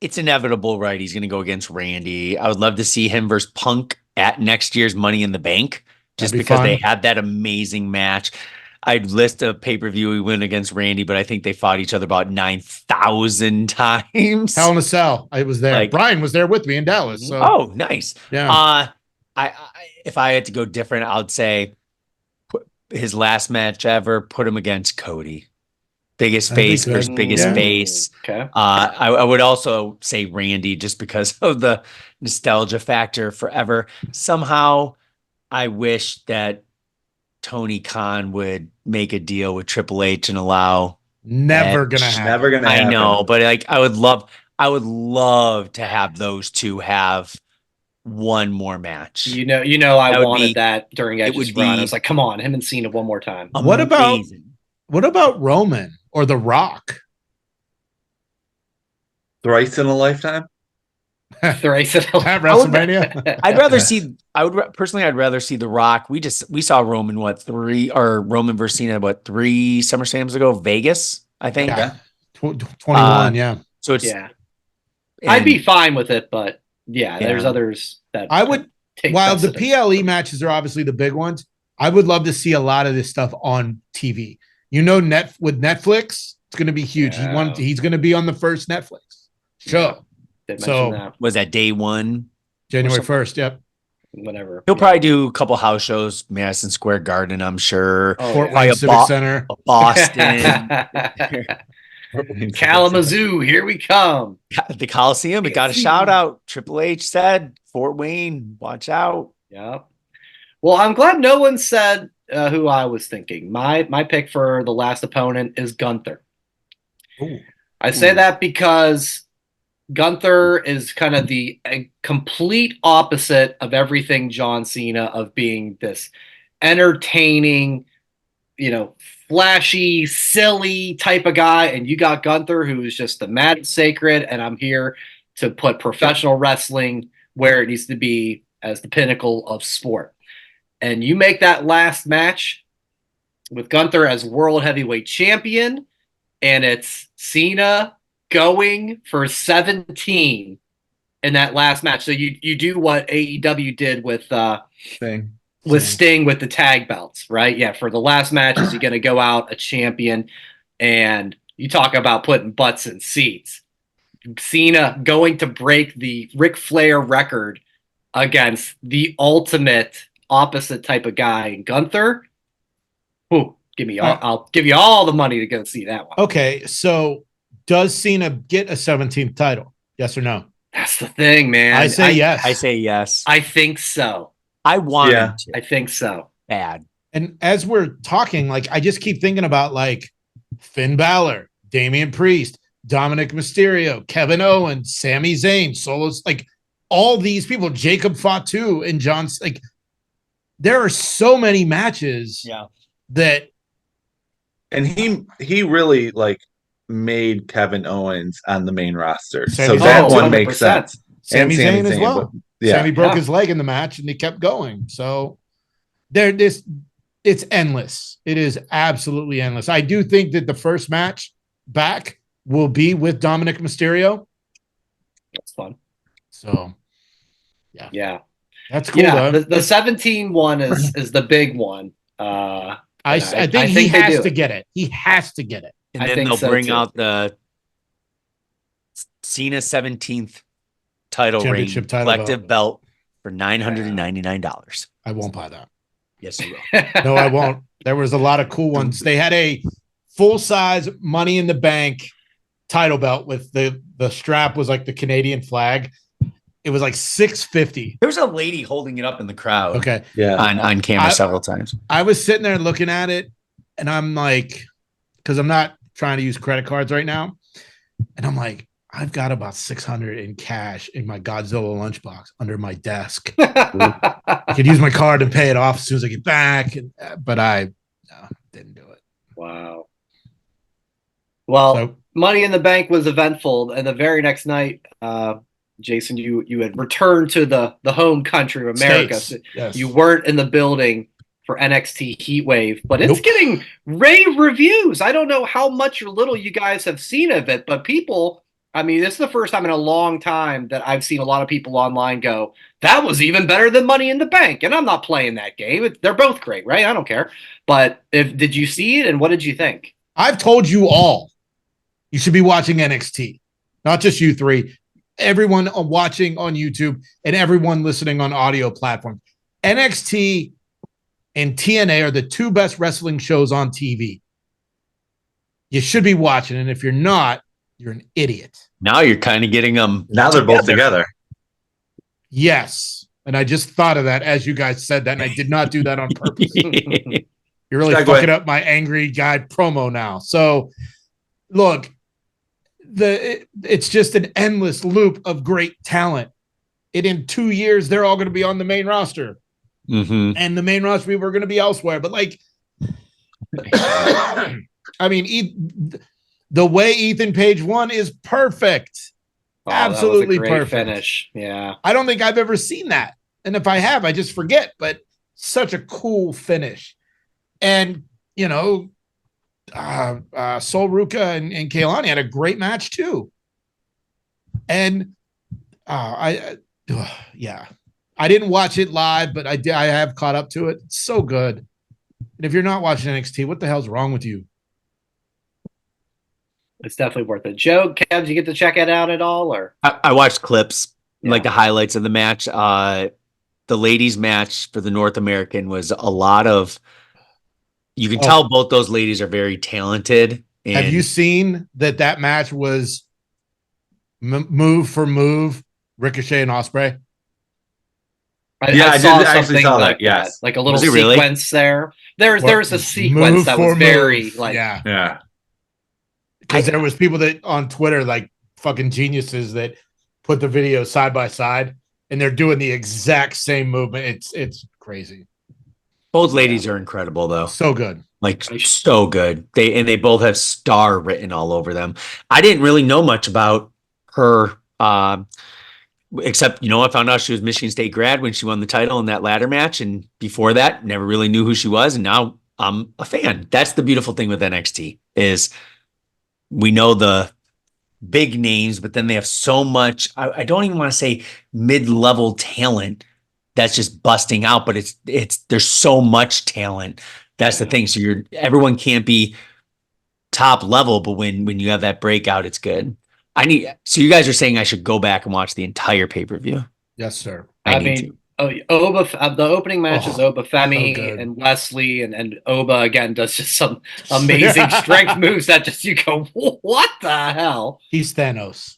it's inevitable, right? He's going to go against Randy. I would love to see him versus Punk at next year's Money in the Bank, just because they had that amazing match. I'd list a pay-per-view he went against Randy, but I think they fought each other about 9,000 times. Hell in a Cell. I was there. Brian was there with me in Dallas. So. Oh, nice. Yeah. I if I had to go different, I would say his last match ever, put him against Cody. Biggest face versus biggest face. Okay. I would also say Randy just because of the nostalgia factor forever. Somehow I wish that Tony Khan would make a deal with Triple H and allow never gonna happen. I know, but like I would love to have those two have one more match. I wanted that during Edge's run. I was like, come on, him and Cena one more time. What about Roman or The Rock? Thrice in a lifetime? Thrice in a lifetime. At WrestleMania? I'd rather see The Rock. We saw Roman Roman versus Cena 3 SummerSlams ago, Vegas, I think. Yeah. 21, yeah. So it's I'd be fine with it, but there's others that I would take while the precedence. PLE matches are obviously the big ones, I would love to see a lot of this stuff on TV. With Netflix, it's going to be huge. Yeah. He's going to be on the first Netflix show. That. Was that day 1? January 1st, yep. Whatever. He'll probably do a couple house shows, Madison Square Garden, I'm sure. Fort Wayne Civic Center. Boston. Kalamazoo, here we come. The Coliseum, it got a shout out. Triple H said, Fort Wayne, watch out. Yeah. Well, I'm glad no one said who I was thinking. My pick for the last opponent is Gunther. Ooh. I say that because Gunther is kind of the complete opposite of everything John Cena, of being this entertaining, flashy, silly type of guy, and you got Gunther, who is just the mad sacred, and I'm here to put professional wrestling where it needs to be as the pinnacle of sport. And you make that last match with Gunther as world heavyweight champion, and it's Cena going for 17 in that last match. So you do what AEW did with Sting with the tag belts, right? Yeah, for the last match, is he going to go out a champion? And you talk about putting butts in seats. Cena going to break the Ric Flair record against the ultimate opposite type of guy, Gunther. Ooh, I'll give you all the money to go see that one. Okay, so does Cena get a 17th title? Yes or no? That's the thing, man. I say yes. I say yes. I think so. I want him to. I think so. Bad. And as we're talking, like, I just keep thinking about like Finn Balor, Damian Priest, Dominic Mysterio, Kevin Owens, Sami Zayn, Solos, like all these people, Jacob Fatu and John's, like there are so many matches that. And he really like made Kevin Owens on the main roster. Sami so that Zayn, one 100%. makes sense. Sami Zayn as well. But, Sami broke his leg in the match and he kept going. So it's endless. It is absolutely endless. I do think that the first match back will be with Dominic Mysterio. That's fun. So yeah, that's cool. Yeah, the 17 one is the big one. I think he has to get it. He has to get it. And then they'll bring out the Cena 17th title reign collective belt for $999. I won't buy that. Yes, you will. No, I won't. There was a lot of cool ones. They had a full-size Money in the Bank title belt with the strap was like the Canadian flag. It was like $650. There was a lady holding it up in the crowd. Okay. Yeah. On camera several times. I was sitting there looking at it and I'm like, because I'm not trying to use credit cards right now. And I'm like, I've got about $600 in cash in my Godzilla lunchbox under my desk. I could use my card and pay it off as soon as I get back. But I didn't do it. Wow. Well, Money in the Bank was eventful. And the very next night, Jason, you had returned to the home country of America. So yes. You weren't in the building for NXT Heatwave, but it's getting rave reviews. I don't know how much or little you guys have seen of it, but people, I mean, this is the first time in a long time that I've seen a lot of people online go, that was even better than Money in the Bank. And I'm not playing that game. They're both great, right? I don't care. But did you see it and what did you think? I've told you all, you should be watching NXT, not just you three. Everyone watching on YouTube and everyone listening on audio platforms. NXT and TNA are the two best wrestling shows on TV. You should be watching, and if you're not, you're an idiot. Now you're kind of getting them. Now they're both together. Yes, and I just thought of that as you guys said that, and I did not do that on purpose. You're really fucking up my angry guy promo now. So, look. It's just an endless loop of great talent. In 2 years, they're all going to be on the main roster. Mm-hmm. And the main roster people are going to be elsewhere. But like, I mean, the way Ethan Page won is perfect. Absolutely perfect. Finish. Yeah. I don't think I've ever seen that. And if I have, I just forget, but such a cool finish. And, Sol Ruka and Kaylani had a great match too. And I didn't watch it live, but I have caught up to it. It's so good. And if you're not watching NXT, what the hell's wrong with you? It's definitely worth it. Joe, Kev, did you get to check it out at all? Or I watched clips, like the highlights of the match. The ladies' match for the North American was a lot of. You can tell both those ladies are very talented. And have you seen that match was move for move, Ricochet and Ospreay? I did actually saw that. Yes, like a little sequence there. There's a sequence that was very like because there was people that on Twitter like fucking geniuses that put the video side by side and they're doing the exact same movement. It's crazy. Both ladies are incredible though. So good. Like so good. They both have star written all over them. I didn't really know much about her, except I found out she was Michigan State grad when she won the title in that ladder match, and before that, never really knew who she was, and now I'm a fan. That's the beautiful thing with NXT is we know the big names, but then they have so much. I don't even want to say mid-level talent that's just busting out, but it's there's so much talent. That's the thing. So everyone can't be top level, but when you have that breakout, it's good. So you guys are saying I should go back and watch the entire pay-per-view. Yes, sir. I mean, Oba, the opening match is Oba Femi so and Wesley, and Oba again does just some amazing strength moves that just you go, what the hell? He's Thanos.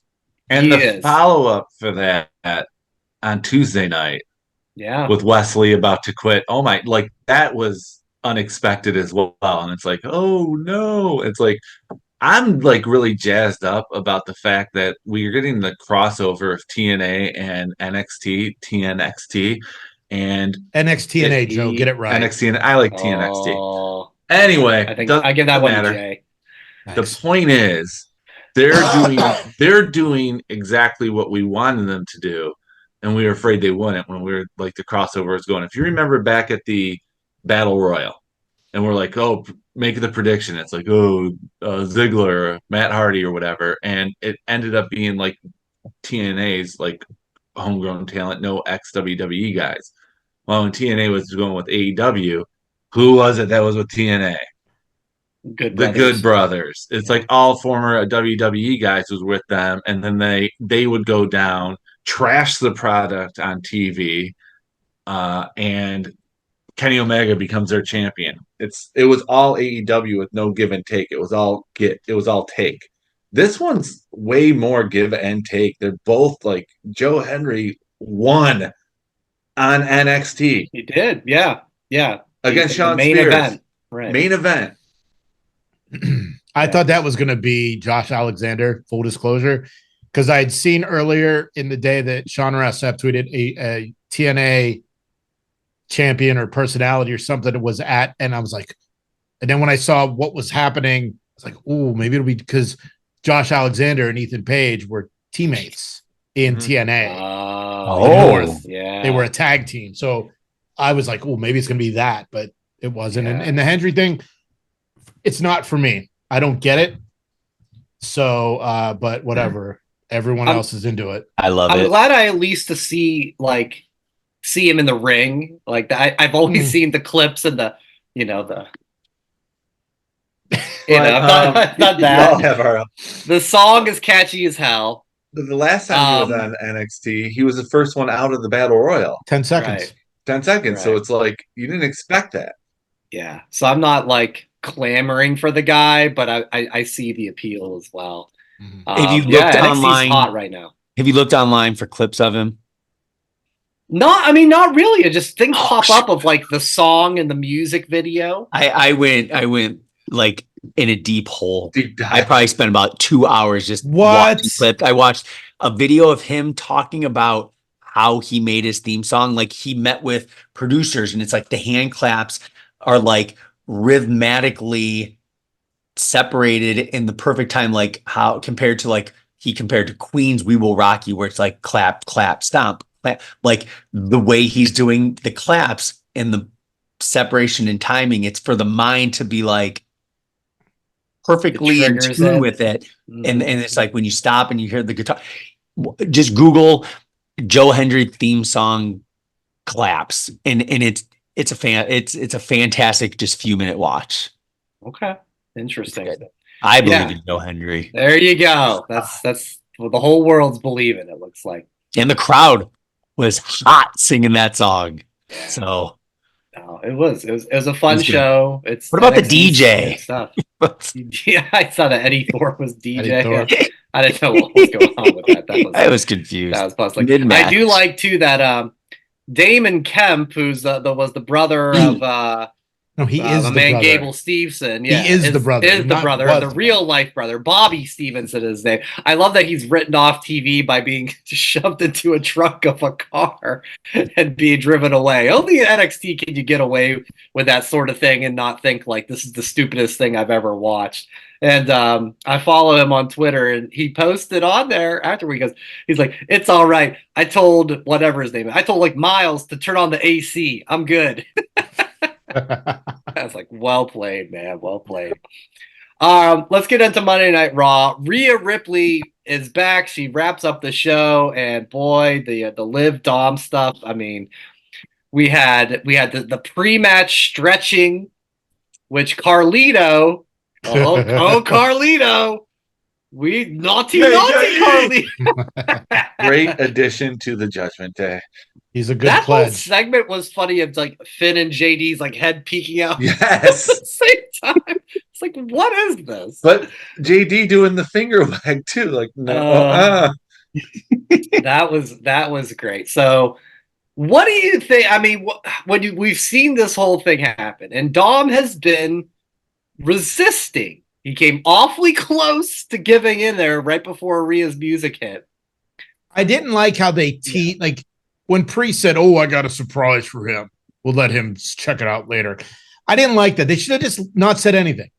And the follow-up for that on Tuesday night, with Wesley about to quit. Oh my, like that was unexpected as well. And it's like, oh no. It's like I'm like really jazzed up about the fact that we're getting the crossover of TNA and NXT, TNXT, and NXTNA, Joe, get it right. NXT, and I like TNXT. Anyway, I think I give that one to Jay. The point is, they're doing exactly what we wanted them to do, and we were afraid they wouldn't when we were like the crossover was going. If you remember back at the Battle Royal, and we're like, oh, make the prediction. It's like, oh, Ziggler, Matt Hardy, or whatever, and it ended up being like TNA's like homegrown talent, no ex WWE guys. Well, when TNA was going with AEW, who was it that was with TNA? The Good Brothers. It's like all former WWE guys was with them, and then they would go down, trash the product on TV, and Kenny Omega becomes their champion. It was all AEW with no give and take. It was all take. This one's way more give and take. They're both like Joe Hendry won on NXT. He did, yeah. Against Shawn main Spears. Event. Right. Main event. I thought that was going to be Josh Alexander, full disclosure, because I had seen earlier in the day that Sean Ross Sapp tweeted a TNA champion or personality or something was at, and I was like, and then when I saw what was happening, I was like, oh, maybe it'll be because Josh Alexander and Ethan Page were teammates in TNA. North. Yeah. They were a tag team. So I was like, oh, maybe it's going to be that, but it wasn't. Yeah. And the Hendry thing, it's not for me. I don't get it. So, but whatever. Everyone else is into it. I love it. I'm glad I at least to see him in the ring. Like I've always seen the clips and the. Not that. The song is catchy as hell. The last time he was on NXT, he was the first one out of the Battle Royal. 10 seconds. Right. 10 seconds. Right. So it's like you didn't expect that. Yeah. So I'm not like clamoring for the guy, but I see the appeal as well. Have you looked online? NXT's hot right now. Have you looked online for clips of him? Not really. Just things pop up of like the song and the music video. I went like in a deep hole. Deep dive. I probably spent about 2 hours just watching clips. I watched a video of him talking about how he made his theme song. Like he met with producers, and it's like the hand claps are like rhythmically separated in the perfect time, like how compared to Queen's We Will Rock You, where it's like clap, clap, stomp, clap. Like the way he's doing the claps and the separation and timing, it's for the mind to be like perfectly in tune with it. And it's like when you stop and you hear the guitar, just Google Joe Hendry theme song claps, and it's a fantastic just few minute watch. Okay, interesting. I believe in Joe Hendry. There you go. That's what the whole world's believing. It looks like, and the crowd was hot singing that song. Yeah. So. No, it was a fun show. What about the DJ stuff? Yeah, I saw that Eddie Thorpe was DJ. I didn't know what was going on with that. I was confused. That was plus like I do like too that Damon Kemp, who's was the brother of No, he is my the man brother. Gable Stevenson. Yeah, He is the brother. Is the Not brother, was the the real brother. life brother. Bobby Stevenson is his name. I love that he's written off TV by being shoved into a trunk of a car and being driven away. Only in NXT can you get away with that sort of thing and not think like this is the stupidest thing I've ever watched. And I follow him on Twitter, and he posted on there after he goes, he's like, "It's all right. I told whatever his name is. I told like Miles to turn on the AC. I'm good." I was like, well played, man. Well played. Let's get into Monday Night Raw. Rhea Ripley is back. She wraps up the show, and boy, the Liv Dom stuff. I mean, we had the pre-match stretching, which Carlito, Carlito, we naughty Carlito. Great addition to the Judgment Day. He's a good That whole pledge. segment was funny. Of like Finn and JD's like head peeking out Yes. at the same time. It's like, what is this? But JD doing the finger wag too. Like, no. That was great. So, what do you think? I mean, we've seen this whole thing happen, and Dom has been resisting. He came awfully close to giving in there right before Rhea's music hit. I didn't like how they like when Priest said, "Oh, I got a surprise for him. We'll let him check it out later." I didn't like that. They should have just not said anything,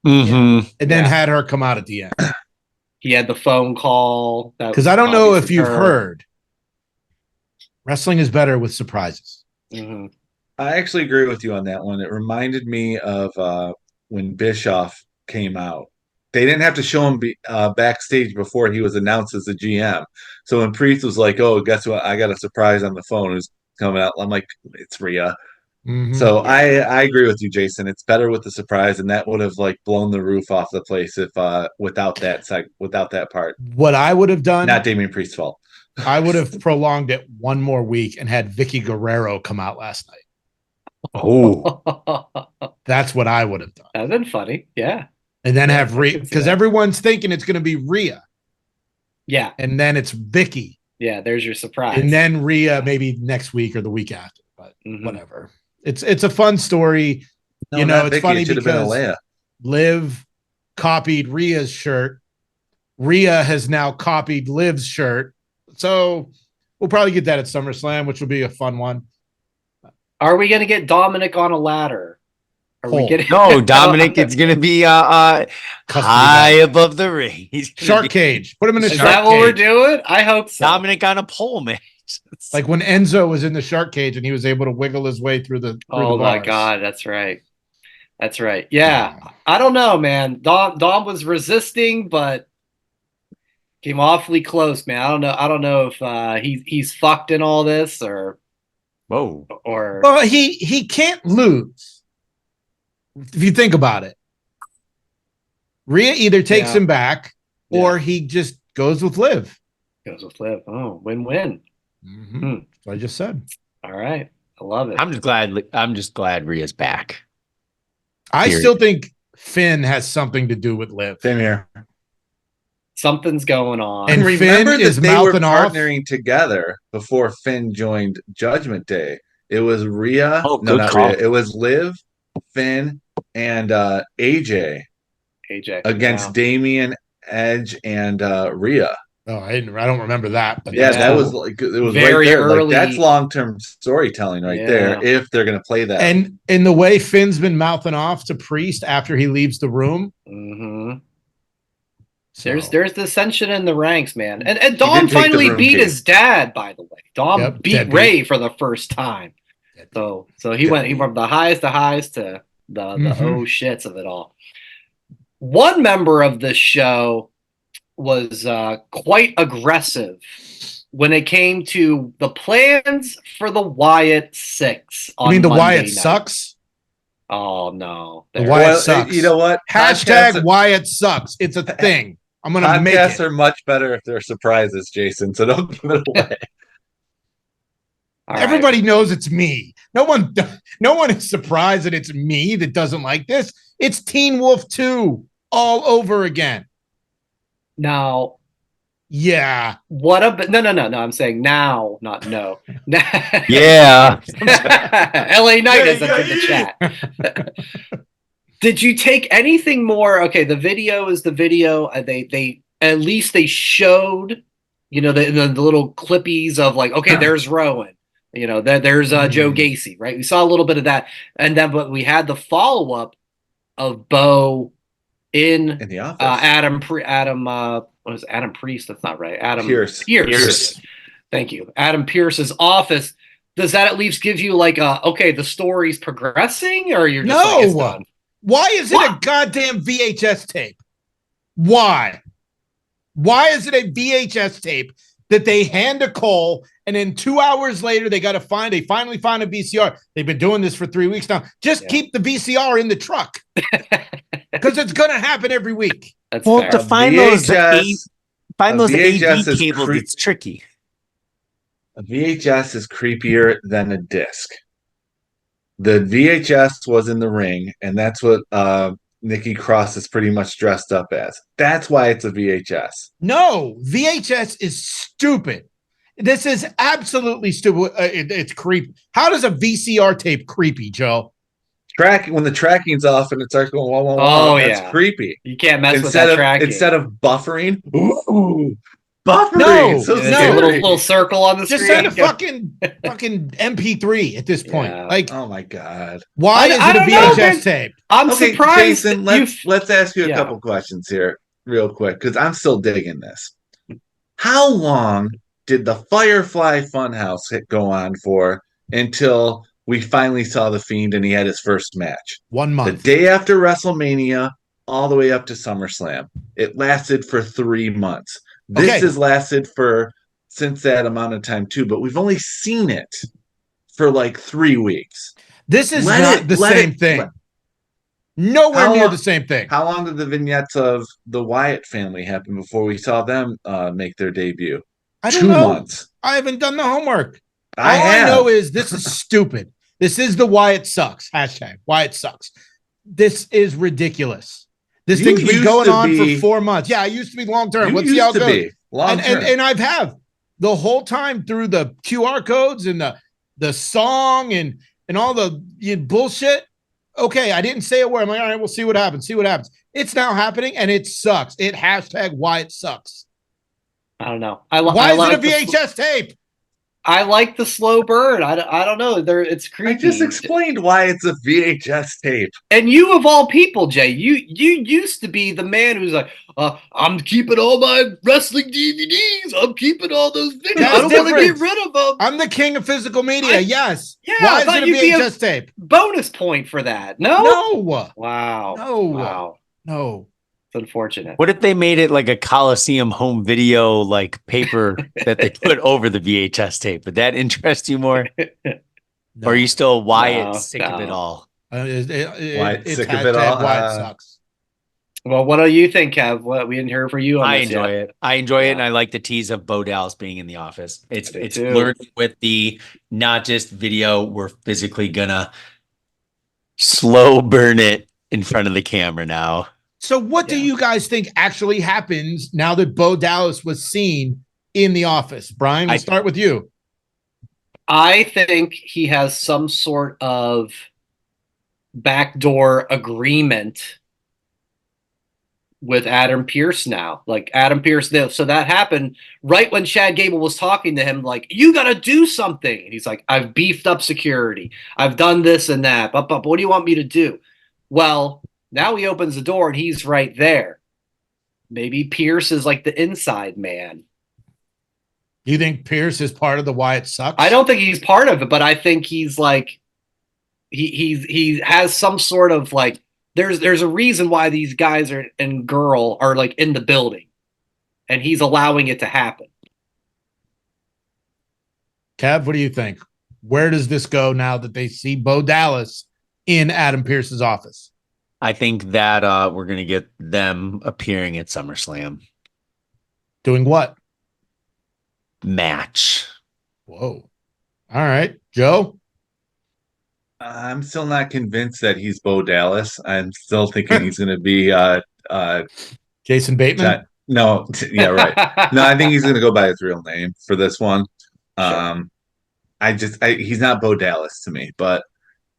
and then had her come out at the end. He had the phone call because I don't know if you've heard, wrestling is better with surprises. Mm-hmm. I actually agree with you on that one. It reminded me of when Bischoff came out. They didn't have to show him backstage before he was announced as the GM. So when Priest was like, "Oh, guess what? I got a surprise on the phone who's coming out," I'm like, "It's Rhea." Mm-hmm. So I agree with you, Jason. It's better with the surprise, and that would have like blown the roof off the place if without that part. What I would have done, not Damian Priest's fault. I would have prolonged it one more week and had Vicky Guerrero come out last night. Oh, that's what I would have done. That'd been funny, yeah. And then have Rhea, because everyone's thinking it's going to be Rhea. Yeah. And then it's Vicky. Yeah, there's your surprise. And then Rhea maybe next week or the week after, but whatever. It's a fun story. No, you know, it's Vicky. funny it because Liv copied Rhea's shirt. Rhea has now copied Liv's shirt. So we'll probably get that at SummerSlam, which will be a fun one. Are we going to get Dominic on a ladder? Are we getting no, Dominic? It's going to be high above the ring. Shark cage. Put him in a Is shark cage. Is that what we're doing? I hope so. Dominic on a pole, man. Like when Enzo was in the shark cage and he was able to wiggle his way through the my God, that's right. That's right. Yeah. I don't know, man. Dom was resisting, but came awfully close, man. I don't know if he's fucked in all this or well, he can't lose. If you think about it, Rhea either takes him back or he just goes with Liv. Goes with Liv. Oh, win-win. Mm-hmm. That's what I just said. All right. I love it. I'm just glad Rhea's back. I still think Finn has something to do with Liv. Same here. Something's going on. And remember that they were partnering together before Finn joined Judgment Day. It was Rhea. Oh, no, not call. Rhea. It was Liv, Finn, and AJ against Damian, Edge, and Rhea. Oh, I don't remember that. But that was like it was very right there. early. Like, that's long-term storytelling right there. If they're going to play that, and in the way Finn's been mouthing off to Priest after he leaves the room. Mm-hmm. So. There's dissension in the ranks, man. And Dom finally beat his dad, by the way. Dom beat Ray for the first time. So he went from the highest to highs to the oh shits of it all. One member of this show was quite aggressive when it came to the plans for the Wyatt Six. You mean the Monday Wyatt night. sucks? Oh no, the Wyatt sucks. You know what? Hashtag Wyatt sucks. It's a thing. I'm gonna make it. Podcasts are much better if they're surprises, Jason. So don't give it away. Everybody knows it's me. No one is surprised that it's me that doesn't like this. It's Teen Wolf 2 all over again. Now, Yeah. What up? No. I'm saying now, not no. Yeah. LA Knight is that's in the chat. Did you take anything more? Okay, the video is the video. They at least they showed, the little clippies of like, okay, there's Rowan. There's Joe Gacy, right? We saw a little bit of that, and then but we had the follow up of Bo in the office. Adam what was it? Adam Priest? That's not right. Adam Pierce. Thank you. Adam Pierce's office. Does that at least give you like okay, the story's progressing, or you're just like it's done? Why is it a goddamn VHS tape? Why? Why is it a VHS tape that they hand to Cole, and then 2 hours later they finally find a VCR? They've been doing this for 3 weeks now. Just keep the VCR in the truck. Because it's gonna happen every week. That's well, fair. to find those AV cables, it's tricky. A VHS is creepier than a disc. The VHS was in the ring, and that's what Nikki Cross is pretty much dressed up as. That's why it's a VHS. No, VHS is stupid. This is absolutely stupid. It's creepy. How does a VCR tape creepy, Joe? When the tracking's off and it starts going wah, wah, wah, that's creepy. You can't mess with that tracking. Instead of buffering, buffering. No, so a little circle on the just screen. send a fucking MP3 at this point. Yeah. Like, oh my god, why is it a VHS tape? I'm surprised. Jason, let's ask you a couple questions here, real quick, because I'm still digging this. How long did the Firefly Funhouse go on for until we finally saw The Fiend and he had his first match? 1 month. The day after WrestleMania, all the way up to SummerSlam. It lasted for 3 months. This has lasted since that amount of time too, but we've only seen it for like 3 weeks. This is not the same thing. Nowhere near the same thing. How long did the vignettes of the Wyatt family happen before we saw them make their debut? I don't 2 know. months. I haven't done the homework. I know is this is stupid. This is the Wyatt sucks. # Wyatt sucks. This is ridiculous. This thing's been going on for 4 months. Yeah, I used to be long term. Let's see how it goes. And I've have the whole time through the QR codes and the song and all the bullshit. Okay, I didn't say a word. I'm like, all right, we'll see what happens. It's now happening, and it sucks. It # Wyatt sucks. I don't know. Why is it a VHS tape? I like the slow burn. I don't know. It's creepy. I just explained why it's a VHS tape. And you of all people, Jay, you used to be the man who's like, I'm keeping all my wrestling DVDs. I'm keeping all those videos. I don't want to get rid of them. I'm the king of physical media. Yes. Yeah. Why is it a VHS tape? Bonus point for that. No. No. Wow. No. Wow. No. It's unfortunate. What if they made it like a Coliseum home video, like paper that they put over the VHS tape? Would that interest you more? No. Or are you still Wyatt sick of it all? It's sick of it all. Wyatt sucks. Well, what do you think, Kev? We didn't hear from you on I this enjoy yet. it. I enjoy it, and I like the tease of Bo Dallas being in the office. It's learning with the not just video. We're physically gonna slow burn it in front of the camera now. So what do you guys think actually happens now that Bo Dallas was seen in the office? Brian, we'll start with you. I think he has some sort of backdoor agreement with Adam Pierce now. Like Adam Pierce, so that happened right when Chad Gable was talking to him, like, you got to do something. And he's like, I've beefed up security. I've done this and that. But what do you want me to do? Well, now he opens the door and he's right there. Maybe Pierce is like the inside man. You think Pierce is part of the Wyatt sucks? I don't think he's part of it, but I think he's like he has some sort of like there's a reason why these guys and girl are like in the building, and he's allowing it to happen. Kev, what do you think? Where does this go now that they see Bo Dallas in Adam Pierce's office? I think that we're going to get them appearing at SummerSlam. Doing what? Match. Whoa. All right. Joe? I'm still not convinced that he's Bo Dallas. I'm still thinking he's going to be Jason Bateman? No, yeah, right. No, I think he's going to go by his real name for this one. Sure. He's not Bo Dallas to me, but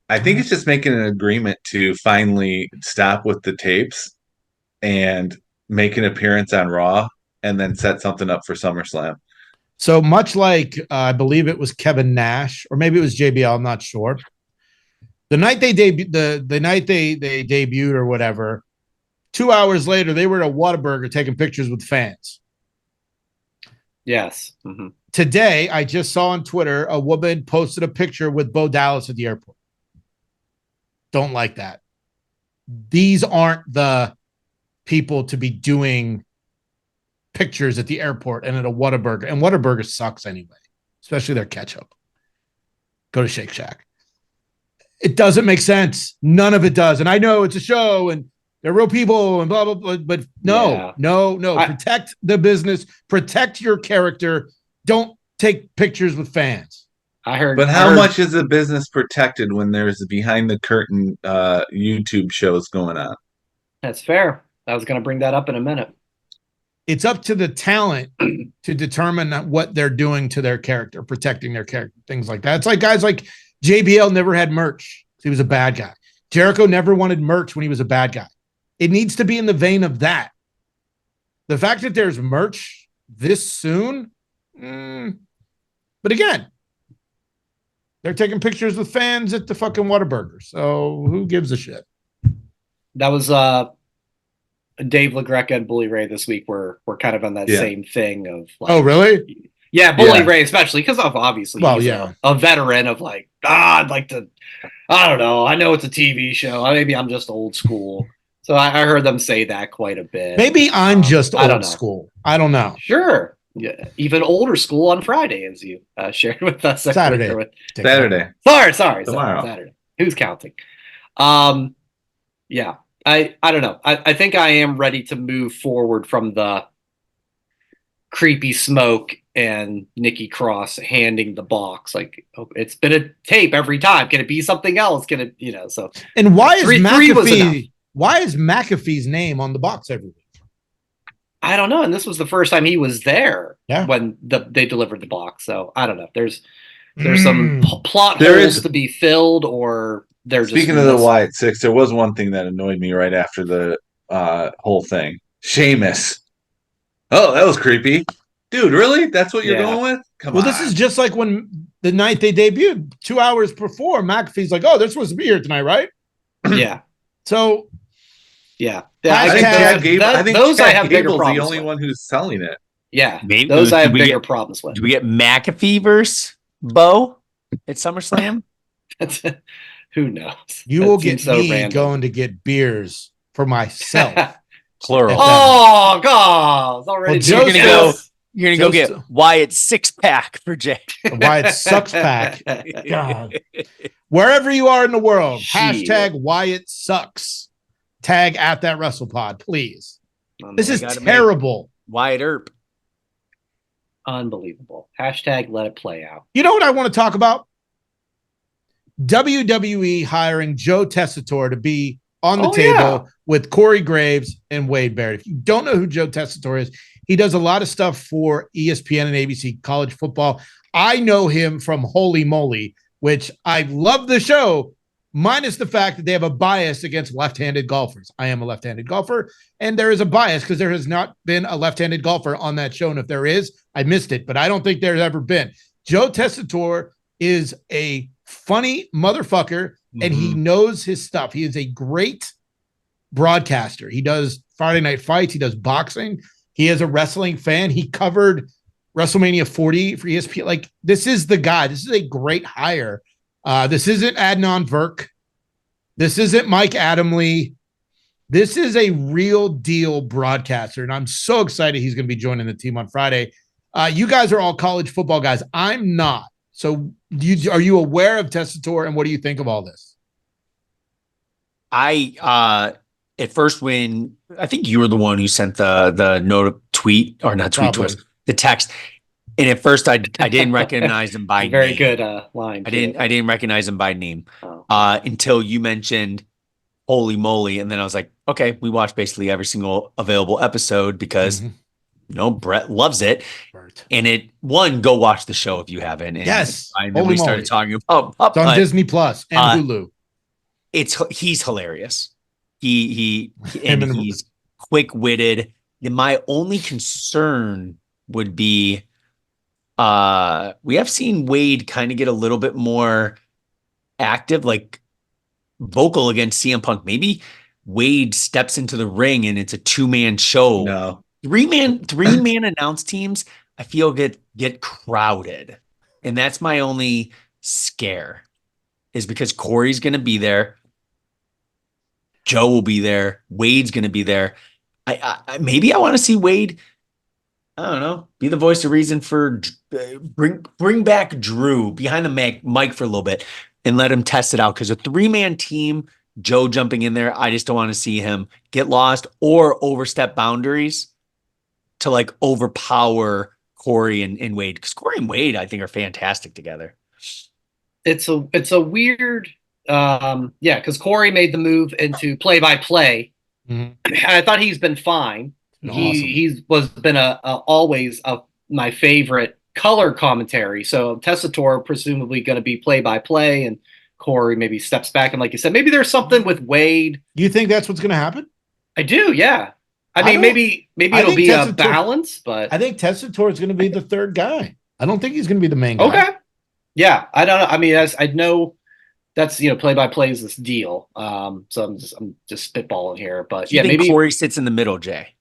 I think it's just making an agreement to finally stop with the tapes and make an appearance on Raw and then set something up for SummerSlam. So much like I believe it was Kevin Nash, or maybe it was JBL, I'm not sure. The night they debuted, the night they debuted or whatever, 2 hours later they were at a Whataburger taking pictures with fans. Yes. Mm-hmm. Today, I just saw on Twitter a woman posted a picture with Bo Dallas at the airport. Don't like that. These aren't the people to be doing pictures at the airport and at a Whataburger. And Whataburger sucks anyway, especially their ketchup. Go to Shake Shack. It doesn't make sense. None of it does. And I know it's a show and they're real people and blah, blah, blah. But no. Protect the business. Protect your character. Don't take pictures with fans. But how much is a business protected when there's behind the curtain YouTube shows going on? That's fair. I was going to bring that up in a minute. It's up to the talent to determine what they're doing to their character, protecting their character, things like that. It's like guys like JBL never had merch. He was a bad guy. Jericho never wanted merch when he was a bad guy. It needs to be in the vein of that. The fact that there's merch this soon, but again, they're taking pictures with fans at the fucking Whataburger. So who gives a shit? That was Dave LaGreca and Bully Ray this week were kind of on that same thing of like, oh, really? Yeah, Bully Ray especially because of obviously he's a veteran of like, I'd like to, I don't know. I know it's a TV show. Maybe I'm just old school. So I heard them say that quite a bit. Maybe I'm just old school. I don't know. Sure. Yeah, even older school on Friday, as you shared with us. Saturday. Sorry. Tomorrow. Saturday. Who's counting? Yeah. I don't know. I think I am ready to move forward from the creepy smoke and Nikki Cross handing the box. Like, it's been a tape every time. Can it be something else? Can it, so. And why is why is McAfee's name on the box every week? I don't know. And this was the first time he was there when they delivered the box. So I don't know. There's some plot holes to be filled, or they're just. Speaking of the Wyatt Six, there was one thing that annoyed me right after the whole thing. Sheamus. Oh, that was creepy. Dude, really? That's what you're going with? Come on. Well, this is just like when the night they debuted, 2 hours before, McAfee's like, oh, they're supposed to be here tonight, right? Yeah. So. Yeah. I think Chad Gable's the only one who's selling it. Yeah. Those I have bigger problems with. Do we get McAfee versus Bo at SummerSlam? Who knows? You will get me going to get beers for myself. Plural. Oh, God. It's already you're gonna go get Wyatt's 6-pack for Jay. Wyatt sucks pack. God. Wherever you are in the world, hashtag Wyatt sucks. Tag at that WrestlePod, please. This is terrible. Wyatt Earp. Unbelievable. Hashtag let it play out. You know what I want to talk about? WWE hiring Joe Tessitore to be on the table with Corey Graves and Wade Barrett. If you don't know who Joe Tessitore is, he does a lot of stuff for ESPN and ABC college football. I know him from Holy Moly, which I love the show, minus the fact that they have a bias against left-handed golfers. I am a left-handed golfer, and there is a bias because there has not been a left-handed golfer on that show. And if there is, I missed it, but I don't think there's ever been. Joe Tessitore is a funny motherfucker, and he knows his stuff. He is a great broadcaster. He does Friday Night Fights. He does boxing. He is a wrestling fan. He covered WrestleMania 40 for ESPN. Like, this is the guy. This is a great hire. This isn't Adnan Virk. This isn't Mike Adamle. This is a real deal broadcaster, and I'm so excited he's going to be joining the team on Friday. You guys are all college football guys. I'm not. So are you aware of Tessitore, and what do you think of all this? At first, when I think you were the one who sent the note tweet, or not tweet to us, the text. And at first, I didn't recognize him by name. Very good line. I didn't recognize him by name until you mentioned holy moly. And then I was like, okay, we watched basically every single available episode because, Brett loves it. Bert. And go watch the show if you haven't. And, Yes. and then Holy we started moly. talking about It's on Disney Plus and Hulu. He's hilarious. Him and- He's quick-witted. My only concern would be we have seen Wade kind of get a little bit more active, like vocal against CM Punk. Maybe Wade steps into the ring and it's a two-man show. No. Three-man announce teams, I feel get crowded. And that's my only scare, is because Corey's going to be there. Joe will be there. Wade's going to be there. Maybe I want to see Wade, I don't know, be the voice of reason for bring back Drew behind the mic for a little bit and let him test it out. Because a three-man team, Joe jumping in there, I just don't want to see him get lost or overstep boundaries to like overpower Corey and Wade. Because Corey and Wade, I think, are fantastic together. It's a weird, because Corey made the move into play-by-play. I thought he's been fine. He's been always my favorite color commentary. So Tessitore presumably going to be play-by-play, and Corey maybe steps back. And like you said, maybe there's something with Wade. You think that's what's going to happen? I do, yeah. I mean, maybe it'll be a balance, but I think Tessitore is going to be the third guy. I don't think he's going to be the main guy. Okay. Yeah, I don't know. I mean, I know that's play-by-play is this deal. So I'm just spitballing here, but yeah, maybe Corey sits in the middle, Jay.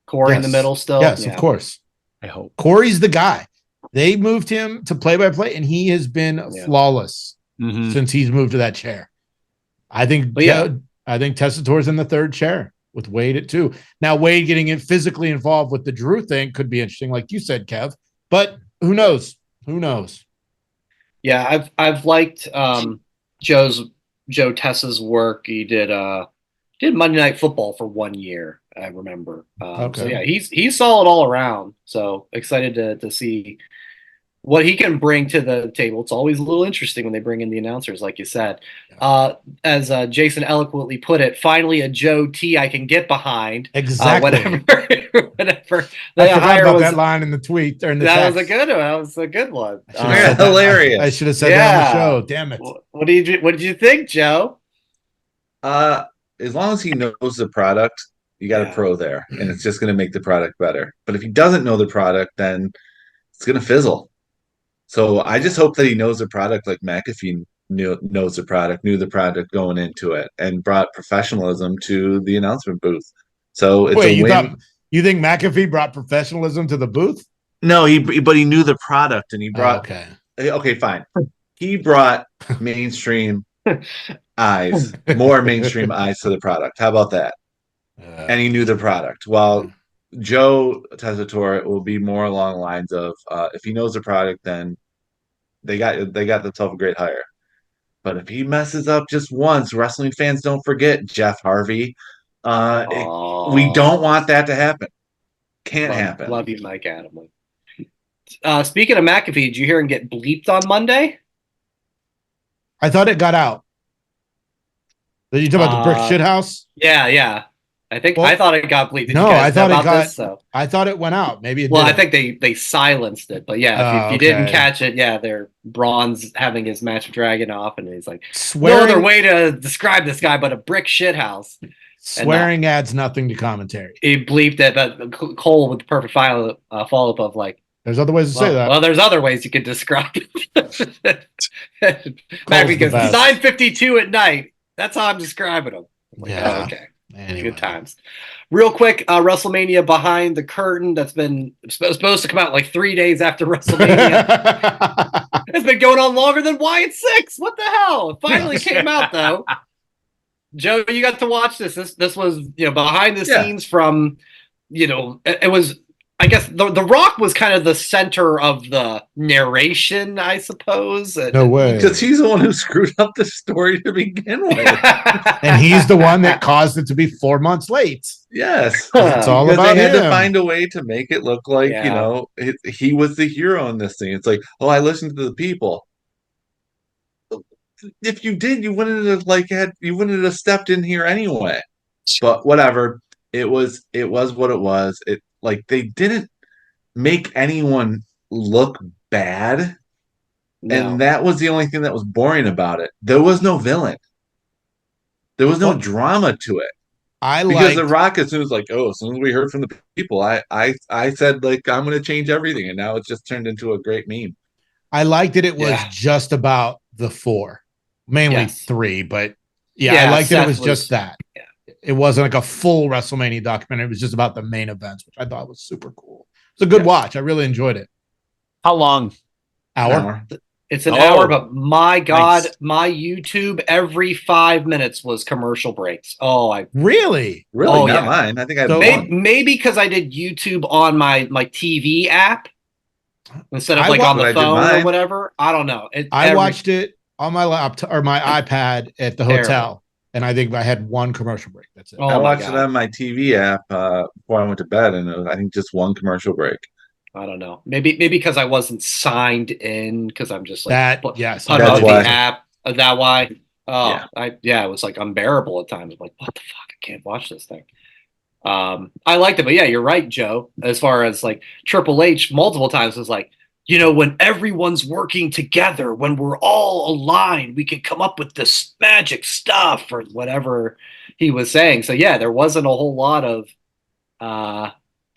Corey in the middle still. Yes, of course. I hope Corey's the guy. They moved him to play-by-play, and he has been flawless since he's moved to that chair. I think. I think Tessitore's in the third chair with Wade at 2. Now Wade getting physically involved with the Drew thing could be interesting, like you said, Kev. But who knows? Who knows? Yeah, I've liked Joe Tessa's work. He did Monday Night Football for 1 year, I remember. So yeah, he's solid all around. So excited to see what he can bring to the table. It's always a little interesting when they bring in the announcers, like you said. As Jason eloquently put it, finally a Joe T I can get behind. Exactly. Whenever I forgot about that line in the tweet or in the text. Was a good one. That was a good one. Hilarious. I should have said that on the show. Damn it. What did you think, Joe? As long as he knows the product, you got a pro there, and it's just going to make the product better. But if he doesn't know the product, then it's going to fizzle. So I just hope that he knows the product like McAfee knows the product, knew the product going into it, and brought professionalism to the announcement booth. So it's a win. You think McAfee brought professionalism to the booth? No, but he knew the product, and he brought. Okay, fine. He brought mainstream eyes, more mainstream eyes to the product. How about that? And he knew the product. While Joe Tessitore will be more along the lines of if he knows the product, then they got themselves a great hire. But if he messes up just once, wrestling fans don't forget Jeff Harvey. We don't want that to happen. Can't happen. Love you, Mike Adamley. Speaking of McAfee, did you hear him get bleeped on Monday? I thought it got out. Did you talk about the brick shit house? Yeah. I thought it got bleeped. I thought it went out. Maybe it did. I think they silenced it. But yeah, if you didn't catch it, they're Braun's having his match with Dragon off, and he's like, no other way to describe this guy but a brick shit house. Swearing adds nothing to commentary. He bleeped it, but Cole with the perfect follow-up of like, there's other ways to say that. Well, there's other ways you could describe it. Because 9:52 at night, that's how I'm describing him. Yeah. Okay. Anyway. Good times. Real quick, WrestleMania Behind the Curtain that's been supposed to come out like 3 days after WrestleMania. It's been going on longer than Wyatt 6. What the hell? It finally came out though. Joe, you got to watch this. This was behind the scenes from it was. I guess the Rock was kind of the center of the narration, I suppose. No way. Because he's the one who screwed up the story to begin with. And he's the one that caused it to be 4 months late. Yes. It's all about they had him. to find a way to make it look like, he was the hero in this thing. It's like, I listened to the people. if you did, you wouldn't have stepped in here anyway. But whatever. It was what it was. It like they didn't make anyone look bad. No. And that was the only thing that was boring about it. There was no villain. There was no drama to it. Because The Rock, as soon as we heard from the people, I said I'm going to change everything, and now it's just turned into a great meme. I liked it. It was just about the four, mainly three, but I liked it. It was just that. Yeah. It wasn't like a full WrestleMania documentary. It was just about the main events, which I thought was super cool. It's a good watch. I really enjoyed it. How long? Hour. It's an hour, but my God, my YouTube every 5 minutes was commercial breaks. Really? Not mine. I think I have maybe because I did YouTube on my TV app instead of on the phone or whatever. I don't know. I watched it on my laptop or my iPad at the hotel, and I think I had one commercial break. That's it. I watched it on my TV app before I went to bed, and it was, I think, just one commercial break. I don't know. Maybe because I wasn't signed in because I'm just that. Yes, that's why. The app. That why. Oh, yeah. It was unbearable at times. I'm like, what the fuck? I can't watch this thing. I liked it, but yeah, you're right, Joe. As far as Triple H, multiple times was when everyone's working together, when we're all aligned, we can come up with this magic stuff or whatever he was saying. So yeah, there wasn't a whole lot of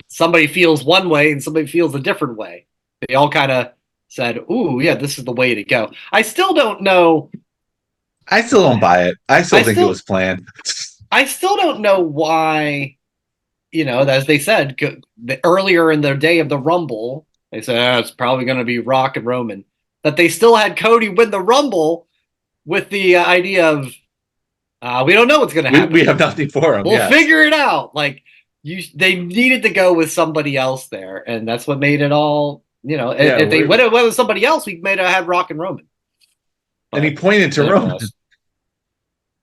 somebody feels one way and somebody feels a different way. They all kind of said, ooh, yeah, this is the way to go. I still don't know. I still don't buy it. I still think it was planned. I still don't know why, as they said, earlier in the day of the Rumble, they said, it's probably going to be Rock and Roman. That they still had Cody win the Rumble with the idea of, we don't know what's going to happen. We have nothing for him. We'll figure it out. They needed to go with somebody else there, and that's what made it all. If they went with somebody else, we might have had Rock and Roman. And he pointed to Roman.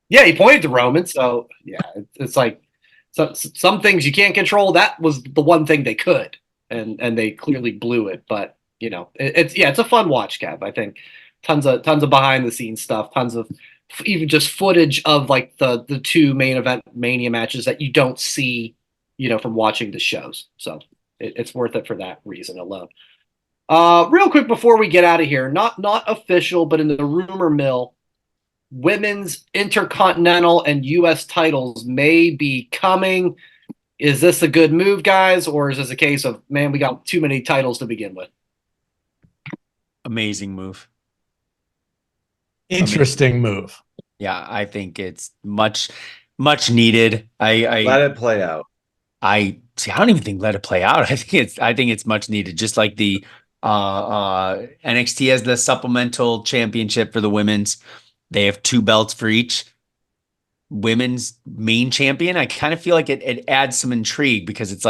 Yeah, he pointed to Roman. So yeah, it's some things you can't control. That was the one thing they could, and they clearly blew it. But it's a fun watch, Kev. I think tons of behind the scenes stuff, tons of even just footage of the two main event Mania matches that you don't see. From watching the shows. So it's worth it for that reason alone. Real quick before we get out of here, not official, but in the rumor mill, women's intercontinental and U.S. titles may be coming. Is this a good move, guys? Or is this a case of, man, we got too many titles to begin with? Amazing move. Interesting move. Yeah, I think it's much needed. I let it play out. I don't even think let it play out. I think it's much needed. Just like the NXT has the supplemental championship for the women's. They have 2 belts for each. Women's main champion, I kind of feel like it adds some intrigue because it's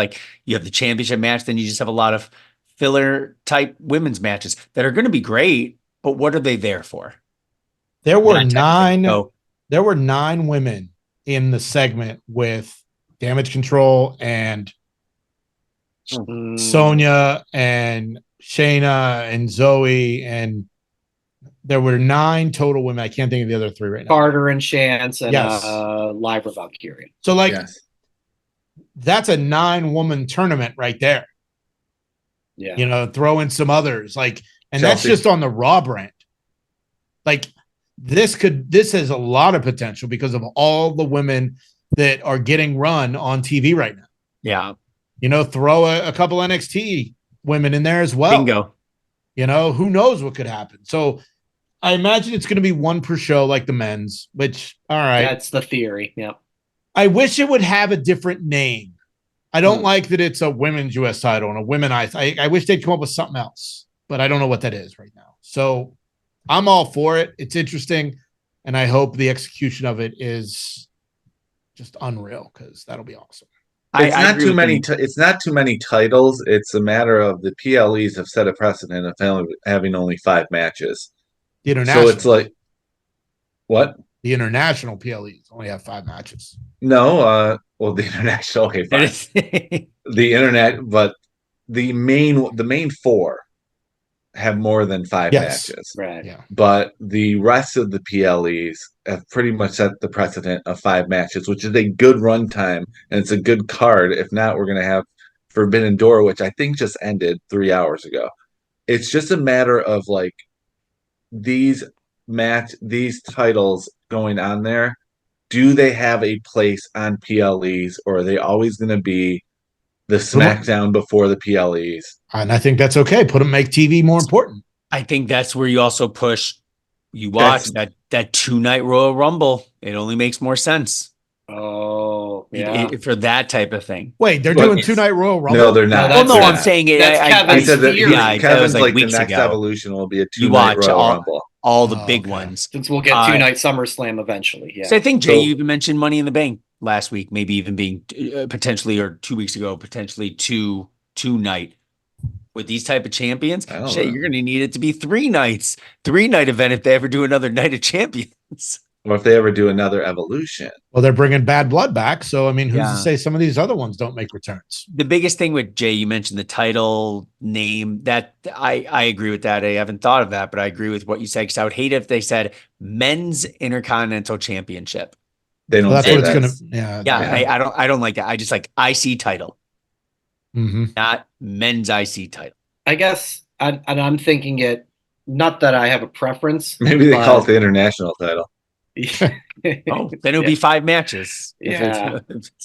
you have the championship match, then you just have a lot of filler type women's matches that are going to be great, but what are they there for? There were 9 women in the segment with Damage Control and Sonya and Shayna and Zoe, and there were 9 total women. I can't think of the other 3 right now. Carter and Chance and Lyra Valkyria. So that's a 9-woman tournament right there. Yeah. Throw in some others and Chelsea. That's just on the Raw brand. This has a lot of potential because of all the women that are getting run on TV right now. Yeah. Throw a couple NXT women in there as well. Bingo. Who knows what could happen. So I imagine it's going to be 1 per show like the men's, which, all right. That's the theory. Yeah. I wish it would have a different name. I don't like that it's a women's U.S. title and a womenized. I wish they'd come up with something else, but I don't know what that is right now. So I'm all for it. It's interesting. And I hope the execution of it is just unreal because that'll be awesome. It's not too many. It's not too many titles. It's a matter of the PLEs have set a precedent of having only 5 matches. The international. So it's what? The international PLEs only have 5 matches. No, the international. Okay, fine. The internet, but the main 4 have more than 5 Yes. matches. Right. Yeah. But the rest of the PLEs have pretty much set the precedent of 5 matches, which is a good runtime and it's a good card. If not, we're going to have Forbidden Door, which I think just ended 3 hours ago. It's just a matter of like these titles going on there. Do they have a place on PLEs, or are they always going to be the SmackDown before the PLEs? And I think that's okay. Make TV more important. I think that's where you also push. You watch that 2-night Royal Rumble. It only makes more sense. Oh, yeah. For that type of thing. Wait, they're But doing it's- 2-night Royal Rumble? No, they're not. that's Well, no, not. I'm saying it. That's I Kevin's said that theory. Yeah, Kevin's like like the weeks next ago. evolution will be a You 2-night watch Royal Rumble. all the Oh, big okay. ones. Since we'll get 2-night SummerSlam eventually. Yeah. So I think, Jay, So- you even mentioned Money in the Bank last week, maybe even being potentially, or 2 weeks ago, potentially two-night. With these type of champions, I don't shit, know. you're going to need it to be 3 nights, 3-night event if they ever do another Night of Champions. Or if they ever do another evolution. Well, they're bringing Bad Blood back. So, I mean, who's Yeah. to say some of these other ones don't make returns? The biggest thing with Jay, you mentioned the title name. That I agree with that. I haven't thought of that, but I agree with what you said, because I would hate if they said Men's Intercontinental Championship. They don't Well, that's say what it's that. going to. Yeah, Yeah. I don't like that. I just like IC title, Mhm. not Men's IC title. I guess, and I'm thinking it, not that I have a preference. Maybe they but- call it the international title. Oh, then it'll be 5 matches. Yeah.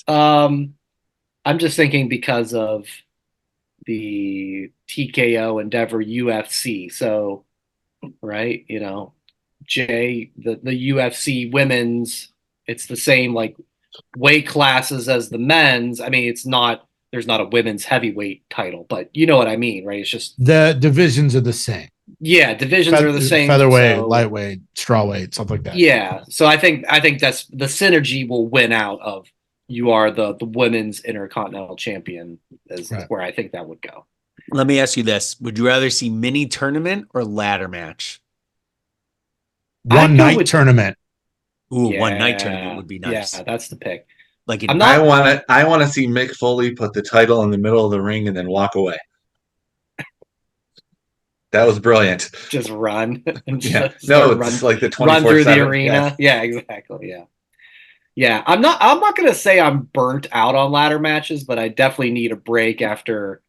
I'm just thinking because of the TKO Endeavor UFC. So, right, Jay, the UFC women's, it's the same like weight classes as the men's. I mean, there's not a women's heavyweight title, but you know what I mean, right? It's just, The divisions are the same. yeah, divisions are the same. Featherweight, so- lightweight, strawweight, stuff like that. Yeah. So I think that's the synergy will win out of you are the women's intercontinental champion is Right. where I think that would go. Let me ask you this: would you rather see mini tournament or ladder match? I'd One go night with- tournament. Ooh, Yeah, one night tournament would be nice. Yeah, that's the pick. Like I'm I not- want to see Mick Foley put the title in the middle of the ring and then walk away. That was brilliant. Just run. And Yeah. just No, start it's like the run through the 24/7. arena. Yeah, exactly. Yeah. Yeah. I'm not gonna say I'm burnt out on ladder matches, but I definitely need a break after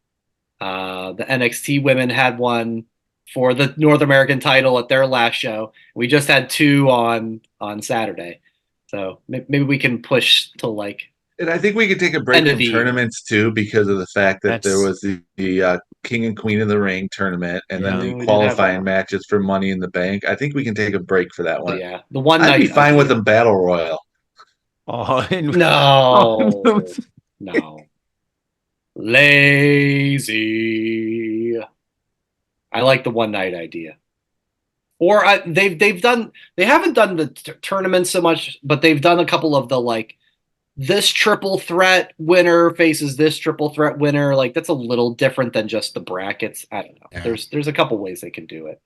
the NXT women had one for the North American title at their last show. We just had 2 on Saturday. So maybe we can push to like And I think we could take a break End of from the- tournaments too, because of the fact that there That's- was the King and Queen of the Ring tournament and Yeah. then We the did have qualifying that. matches for Money in the Bank. I think we can take a break for that one. yeah, the one I'd night be fine with idea. a battle royal. oh, and No. No. Lazy. I like the one night idea. Or they haven't done the tournament so much, but they've done a couple of the like this triple threat winner faces this triple threat winner. Like that's a little different than just the brackets. I don't know. Yeah. There's a couple ways they can do it.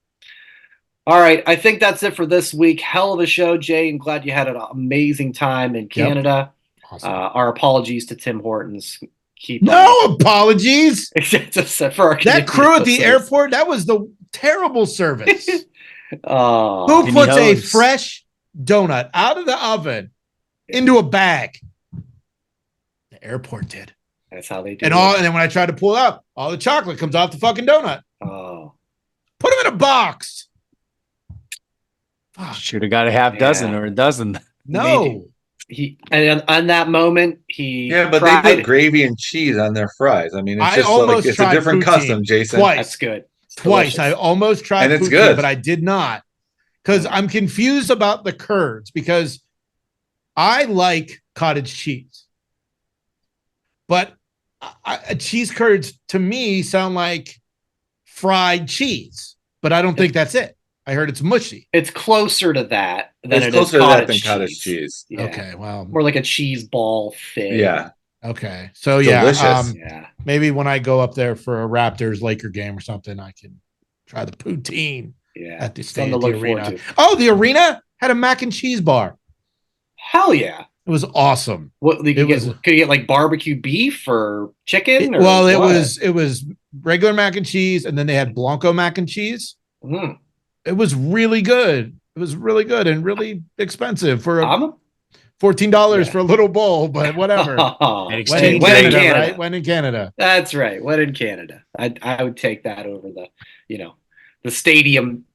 All right, I think that's it for this week. Hell of a show, Jay. I'm glad you had an amazing time in Canada. Awesome. Our apologies to Tim Hortons. No apologies. For our That crew at the listeners. airport, that was the terrible service. Oh, Who Jimmy puts a Hose. fresh donut out of the oven into a bag? The airport did. that's how they do And it. then when I tried to pull out, all the chocolate comes off the fucking donut. Oh, Put them in a box. Fuck. should have got a half dozen or a dozen. No. he and on that moment he Yeah, but tried, they put gravy and cheese on their fries. I mean, it's I just almost like it's a tried different poutine custom, Jason. twice. That's good. It's Twice. delicious. I almost tried And it's poutine, good. but I did not. Because I'm confused about the curds because I like cottage cheese. But cheese curds to me sound like fried cheese, but I don't think that's it. I heard it's mushy. It's closer to that than It's it is closer to that cottage than cottage cheese. Yeah. Okay, well, More like a cheese ball thing. Yeah. okay. So yeah, Delicious. Yeah. maybe when I go up there for a Raptors Laker game or something, I can try the poutine Yeah. at the Something to stadium look forward arena. to. Oh, the arena had a mac and cheese bar. Hell yeah. It was awesome. What you It could was- get? Could you get like barbecue beef or chicken? Or Well, it what? was regular mac and cheese, and then they had Blanco mac and cheese. Mm. It was really good. It was really good and really expensive for $14 for a little bowl, but whatever. When in Canada, right? When in Canada. That's right. When in Canada. I would take that over the stadium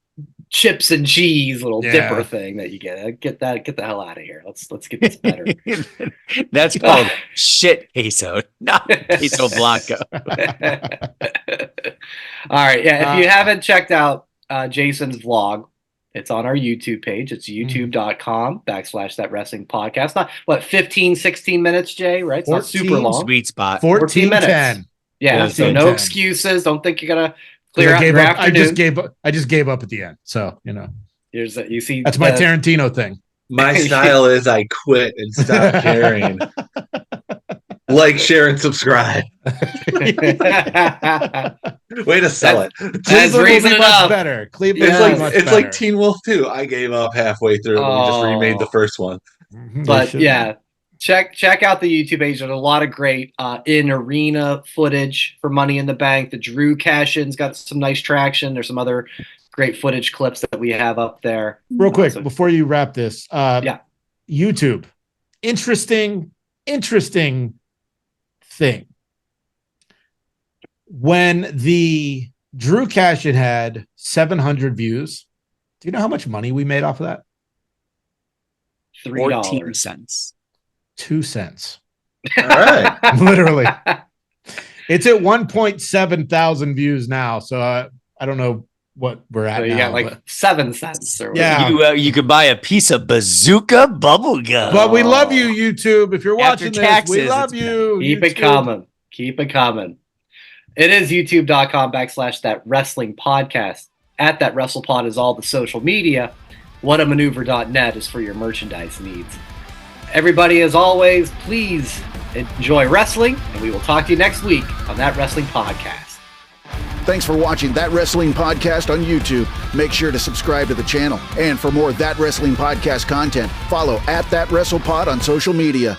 chips and cheese little dipper thing that you get. Get the hell out of here. Let's get this better. That's called shit queso, not queso blanco. All right. Yeah. If you haven't checked out Jason's vlog, it's on our YouTube page. It's youtube.com/that wrestling podcast. Not 15, 16 minutes, Jay, right? It's not super long. Sweet spot. 14 minutes. 10. Yeah. So no excuses. Don't think you're gonna clear out your afternoon. I just gave up at the end. So, you see, that's my Tarantino thing. My style is I quit and stop caring. Like, share, and subscribe. Way to sell it. That's reason enough. Better. It's like Teen Wolf 2. I gave up halfway through and we just remade the first one. But yeah, check out the YouTube page. There's a lot of great in-arena footage for Money in the Bank. The Drew cash-in's got some nice traction. There's some other great footage clips that we have up there. Real quick, before you wrap this, YouTube. Interesting thing. When the Drew cash-in had 700 views, do you know how much money we made off of that? $3. 14 cents. 2 cents. All right. Literally. It's at 1.7 thousand views now. So I don't know what we're at. So you now, got 7 cents. Or You could buy a piece of bazooka bubble gum. But we love you, YouTube. If you're watching taxes, this, we love you. Keep YouTube. it coming. Keep it coming. It is youtube.com/that wrestling podcast. At that WrestlePod is all the social media. Whatamaneuver.net is for your merchandise needs. Everybody, as always, please enjoy wrestling, and we will talk to you next week on That Wrestling Podcast. Thanks for watching That Wrestling Podcast on YouTube. Make sure to subscribe to the channel. And for more That Wrestling Podcast content, follow @ThatWrestlePod on social media.